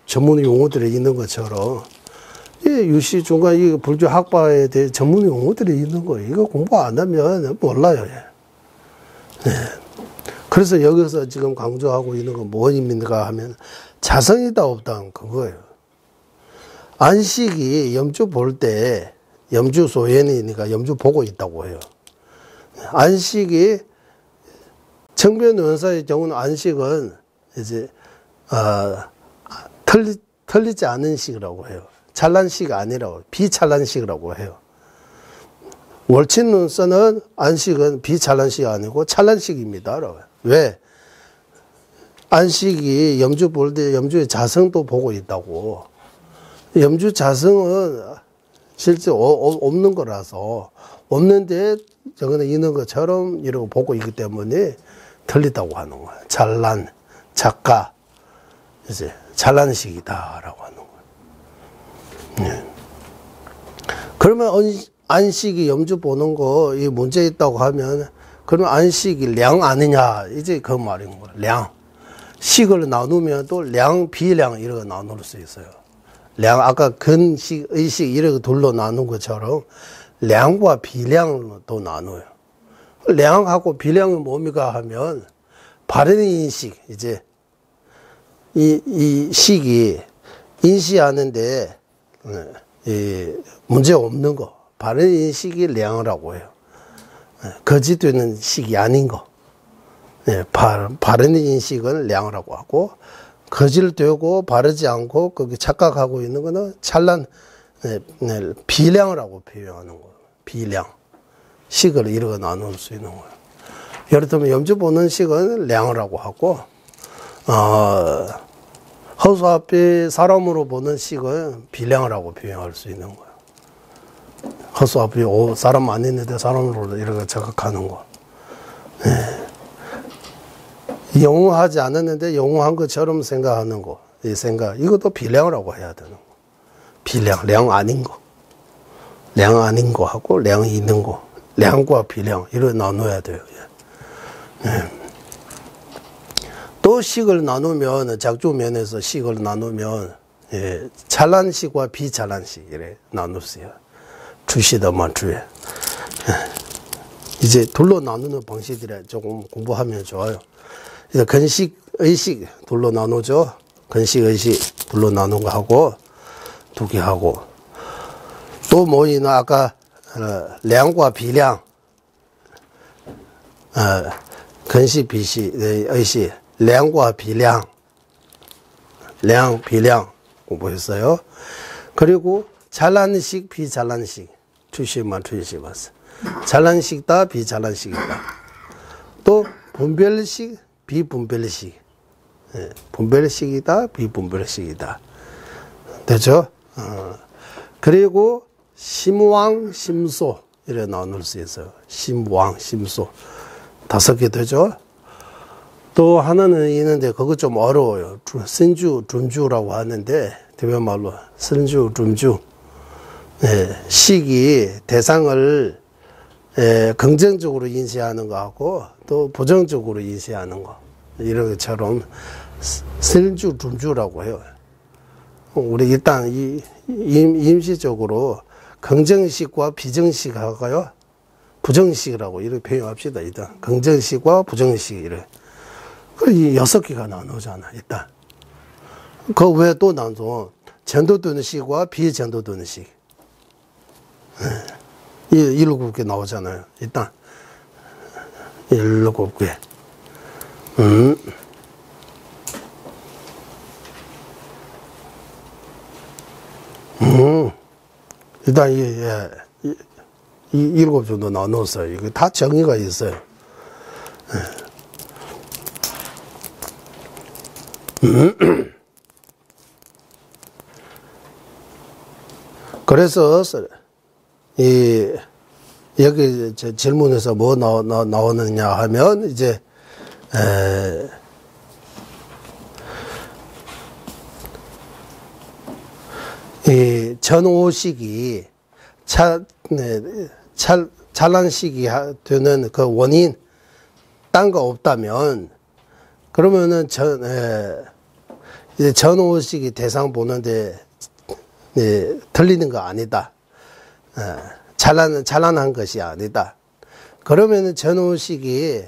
Speaker 1: 전문 용어들이 있는 것처럼, 이 유시, 중간, 이 불교 학파에 대해 전문 용어들이 있는 거예요. 이거 공부 안 하면 몰라요, 예. 예. 그래서 여기서 지금 강조하고 있는 건 뭐입니까 하면, 자성이다, 없다, 그거예요. 안식이 염주 볼 때, 염주 소연이니까 염주 보고 있다고 해요. 안식이, 청변원사의 경우는 안식은 이제, 틀리지 않은 식이라고 해요. 찬란식 아니라고, 비찬란식이라고 해요. 월친론서는 안식은 비찬란식이 아니고 찬란식입니다. 왜? 안식이 염주 볼 때 염주의 자성도 보고 있다고. 염주 자성은 실제 없는 거라서, 없는데 저거는 있는 것처럼 이러고 보고 있기 때문에 틀리다고 하는 거예요. 찬란, 작가, 이제 찬란식이다라고 하는 거예요. 네. 그러면 안식이 염주 보는 거, 이 문제 있다고 하면, 그러면 안식이 량 아니냐, 이제 그 말인 거예요. 량. 식을 나누면 또 량, 비량, 이렇게 나눌 수 있어요. 량, 아까 근식, 의식, 이렇게 둘로 나눈 것처럼, 량과 비량도 나눠요. 량하고 비량은 뭡니까 하면, 바른 인식, 이제, 이 식이 인식하는데, 문제 없는 거. 바른 인식이 량이라고 해요. 거짓되는 식이 아닌 거. 바른 인식은 량이라고 하고, 거짓되고 바르지 않고, 거기 착각하고 있는 거는 찬란, 비량이라고 표현하는 거예요. 비량. 식을 이렇게 나눌 수 있는 거예요. 예를 들면, 염주 보는 식은 량이라고 하고, 허수 앞에 사람으로 보는 식은 비량이라고 표현할 수 있는 거예요. 허수 앞에 사람 안 있는데 사람으로 이렇게 착각하는 거. 영웅하지 않았는데 영웅한 것처럼 생각하는 거. 이 생각. 이것도 비량이라고 해야 되는 거. 비량, 량 아닌 거. 량 아닌 거 하고 량이 있는 거. 량과 비량, 이렇게 나눠야 돼요. 또 식을 나누면, 작주면에서 식을 나누면, 찬란식과 비찬란식, 이렇게 나누세요. 주시다 만주에. 이제 둘로 나누는 방식들에 조금 공부하면 좋아요. 이제 근식, 의식 둘로 나누죠. 근식, 의식 둘로 나누는 거 하고, 두 개 하고. 또 뭐이나 아까, 량과 비량, 근식, 비식, 의식, 량과 비량, 량, 비량 공부했어요. 그리고 찬란식, 비찬란식, 주시만 주시봤어. 찬란식이다, 비찬란식이다. 또 분별식, 비분별식, 분별식이다, 비분별식이다. 되죠? 그리고 심왕, 심소 이렇게 나눌 수 있어요. 심왕, 심소 5개 되죠? 또 하나는 있는데 그거 좀 어려워요. 선주, 둔주라고 하는데 대변말로 선주, 둔주. 식이 대상을 긍정적으로 인식하는 거하고 또 부정적으로 인식하는 거. 이런 것처럼 선주, 둔주라고 해요. 우리 일단 임시적으로 긍정식과 비정식하고요. 부정식이라고 이렇게 표현합시다. 일단 긍정식과 부정식 이래. 이 6개가 나누잖아. 일단 그 외에 또 나눠 전도되는 식과 비전도되는 식. 7개 나오잖아요. 일단 7개. 일단 이 7 정도 나눴어요. 이거 다 정의가 있어요. 그래서 여기 질문에서 뭐 나오느냐 하면 이제 이 전오식이 찬란식이 되는 그 원인 딴 거 없다면 그러면은 이제 전오식이 대상 보는데 틀리는 거 아니다. 찬란한 것이 아니다. 그러면은 전오식이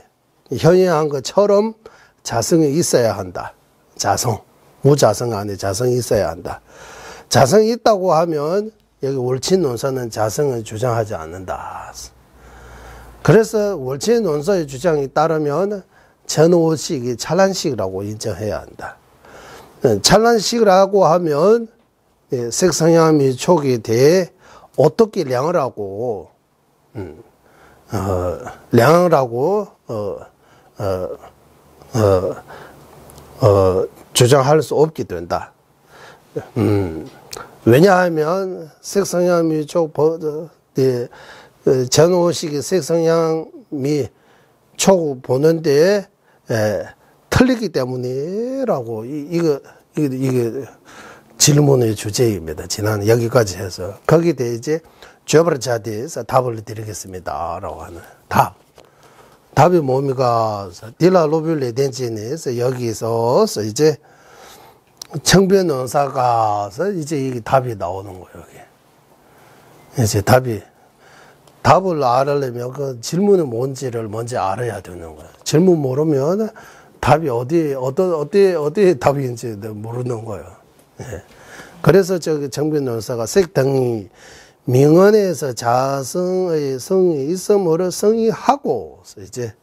Speaker 1: 현행한 것처럼 자성이 있어야 한다. 자성. 무자성 안에 자성이 있어야 한다. 자성이 있다고 하면 여기 월친 논서는 자성을 주장하지 않는다. 그래서 월친 논서의 주장에 따르면 전오식이 찬란식이라고 인정해야 한다. 찬란식이라고 하면 색성향 및 촉에 대해 어떻게 량을 하고 주장할 수 없게 된다. 왜냐하면 색성향 및 촉 전오식이 색성향 및 촉 보는데 틀리기 때문이라고 이게 질문의 주제입니다. 지난 여기까지 해서 거기에 대해 이제 죄벌자대에서 답을 드리겠습니다. 라고 하는 답이 뭡니까? 딜라 로뷸레 덴진에서 여기서 이제 청변원사가 이제 이 답이 나오는 거예요. 여기. 이제 답을 알으려면 그 질문이 뭔지를 먼저 알아야 되는 거예요. 질문 모르면 답이 어디에 답인지 모르는 거예요. 예. 그래서 저기 정변론사가 색등이 명언에서 자성의 성이 있음으로 성의하고 이제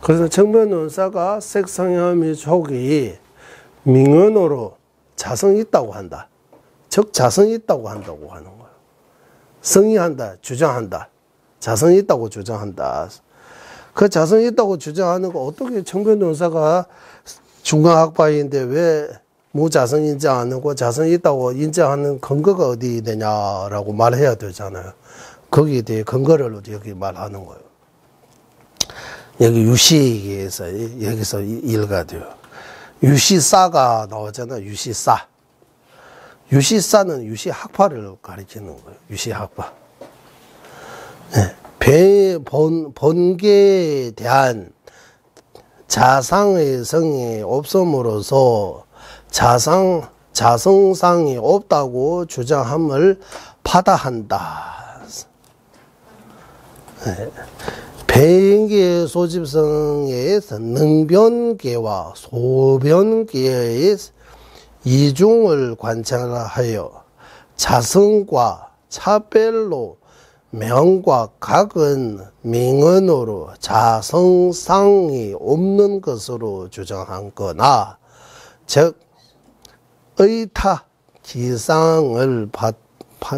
Speaker 1: 그래서 정변론사가 색성향의 촉이 명언으로 자성이 있다고 한다. 즉 자성이 있다고 한다고 하는 거예요. 성의한다, 주장한다. 자성이 있다고 주장한다. 그 자성이 있다고 주장하는 거 어떻게 정변론사가 중간학파인데 왜 무자성 인정 안 하고 자성이 있다고 인정하는 근거가 어디 되냐라고 말해야 되잖아요. 거기에 대해 근거를 여기 말하는 거예요. 여기 유시에서 여기서 일가돼요. 유시사가 나오잖아요. 유시사. 유시사는 유시학파를 가리키는 거예요. 유시학파. 네. 본계에 대한 자상의 성이 없음으로써 자성상이 없다고 주장함을 파다한다. 네. 배인계의 소집성의 능변계와 소변계의 이중을 관찰하여 자성과 차별로 명과 각은 명언으로 자성상이 없는 것으로 주장한 거나 즉 의타 기상을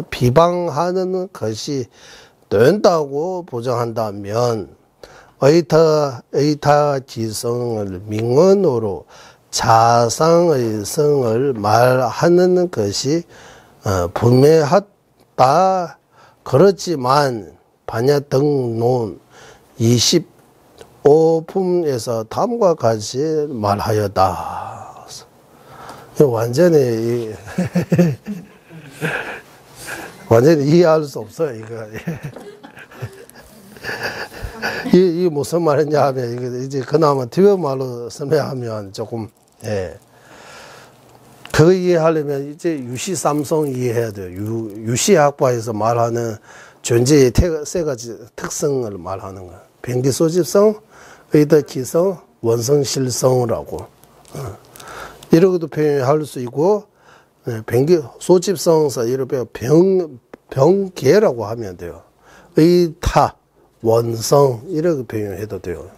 Speaker 1: 비방하는 것이 된다고 부정한다면 의타 기성을 명언으로 자상의 성을 말하는 것이 분명하다. 그렇지만 반야등론 25품에서 다음과 같이 말하였다. 완전히 이해할 수 없어요. 이 무슨 말이냐 하면 이제 그나마 뒤에 말로 설명하면 조금 그거 이해하려면 이제 유시삼성 이해해야 돼요. 유시학파에서 말하는 존재의 세 가지 특성을 말하는 거예요. 변기소집성, 의덕기성, 원성실성이라고 이렇게도 표현할 수 있고 병기 소집성사 이렇게 병계라고 하면 돼요. 의타 원성 이렇게 표현해도 돼요.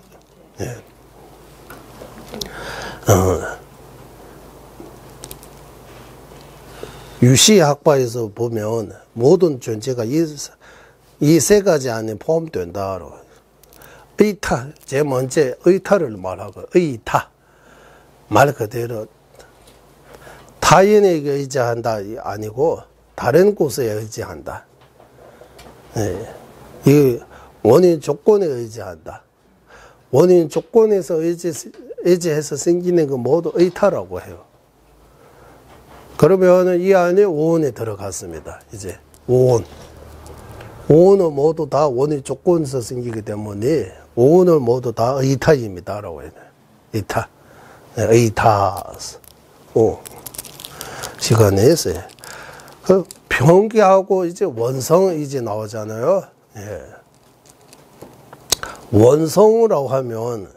Speaker 1: 예. 유시학파에서 보면 모든 존재가 이 세 가지 안에 포함된다. 의타, 제일 먼저 의타를 말하고, 의타. 말 그대로 타인에게 의지한다 아니고 다른 곳에 의지한다. 예. 이 원인 조건에 의지한다. 원인 조건에서 의지해서 생기는 거 모두 의타라고 해요. 그러면 이 안에 오온이 들어갔습니다. 이제 오온. 오온은 모두 다 원인 조건에서 생기기 때문에 오온은 모두 다 의타입니다라고 해요. 의타. 의타. 오. 시간에 했어요. 그 병기하고 이제 원성 이제 나오잖아요. 예. 원성이라고 하면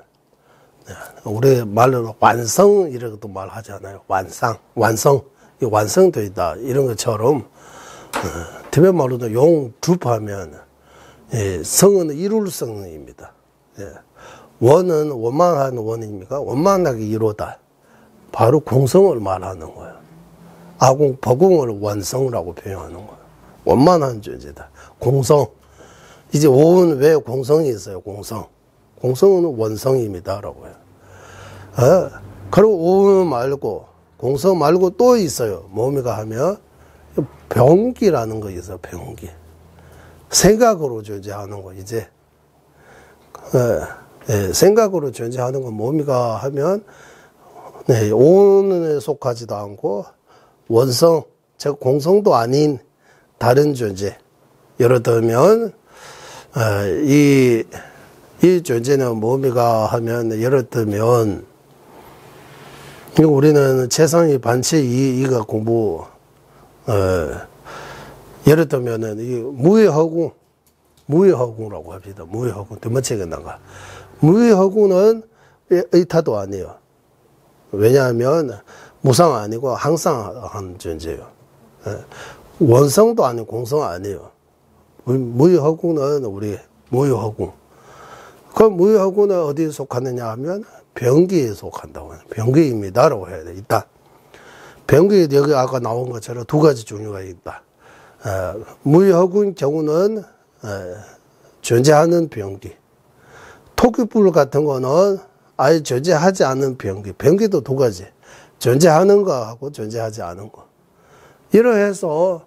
Speaker 1: 우리 말로 완성 이렇게도 말하잖아요. 완성 이 완성되어 있다 이런 것처럼 티베트 말로도 용줍하면 예, 성은 이룰성입니다. 예. 원은 원만한 원입니까? 원만하게 이루다. 바로 공성을 말하는 거예요. 아공 버공을 원성이라고 표현하는 거예요. 원만한 존재다. 공성. 이제 오은 왜 공성이 있어요? 공성. 공성은 원성입니다라고 해요. 그리고 오은 말고 공성 말고 또 있어요. 뭡니까 하면 병기라는 거 있어요. 병기. 생각으로 존재하는 거 이제. 생각으로 존재하는 건 뭡니까 하면 오은에 속하지도 않고 원성, 즉 공성도 아닌 다른 존재. 예를 들면 이 존재는 뭡니까 하면 예를 들면 우리는 최상위 반체 이가 공부 예를 들면은 이 무의허공이라고 합니다. 무의허공 두 번째가 나가. 무의허공은 의타도 아니에요. 왜냐하면 무상 아니고 항상 한 존재예요. 원성도 아니고 공성 아니에요. 무의허공은 우리 무의허공. 그 무의허공은 어디에 속하느냐 하면 병기에 속한다고 해요. 병기입니다라고 해야 돼. 일단 병기에 여기 아까 나온 것처럼 두 가지 종류가 있다. 무의허공 경우는 존재하는 병기. 토끼뿔 같은 거는 아예 존재하지 않은 병기. 병기도 두 가지. 존재하는 거하고 존재하지 않은 거. 이러해서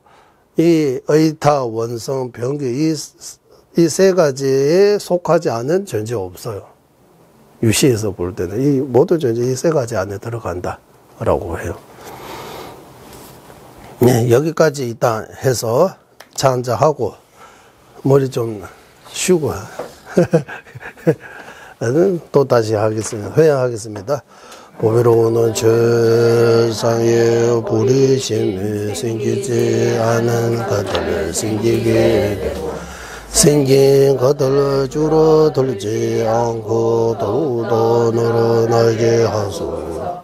Speaker 1: 이 의타, 원성, 병기 이 세 가지에 속하지 않은 존재 없어요. 유시에서 볼 때는 이 모든 존재 이 세 가지 안에 들어간다라고 해요. 네, 여기까지 일단 해서 차 한잔 하고 머리 좀 쉬고 또 다시 하겠습니다. 회양하겠습니다. 보배로는 세상에 부리심이 생기지 않은 것들을 생기게 되고 생긴 것들을 줄어들지 않고 더욱더 늘어나게 하소서.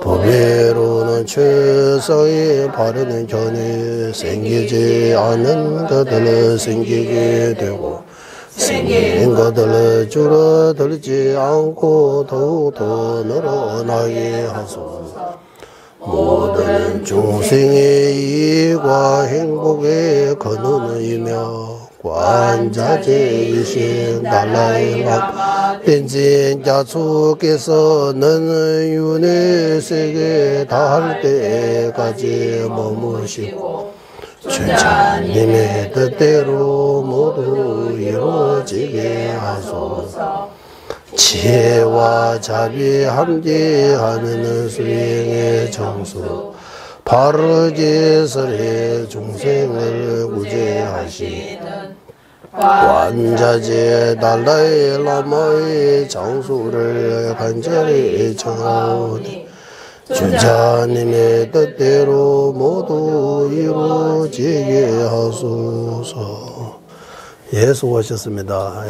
Speaker 1: 보배로는 최상에 바르는 전에 생기지 않은 것들을 생기게 되고 생긴 것들을 줄어들지 않고 더욱더 늘어나게 하소서. 모든 중생의 이익과 행복의 근원이며 관자재이신 달라이라 벤진 자축께서는 윤회 세계 다할 때까지 머무시고 천자님의 뜻대로 모두 이루어지게 하소서. 지혜와 자비 함께하는 수행의 정수 바르게 설해 중생을 구제하시는 관자재 달라이 라마의 장수를 간절히 청하오니 주자님의 뜻대로 모두 이루어지게 하소서. 예, 수고하셨습니다.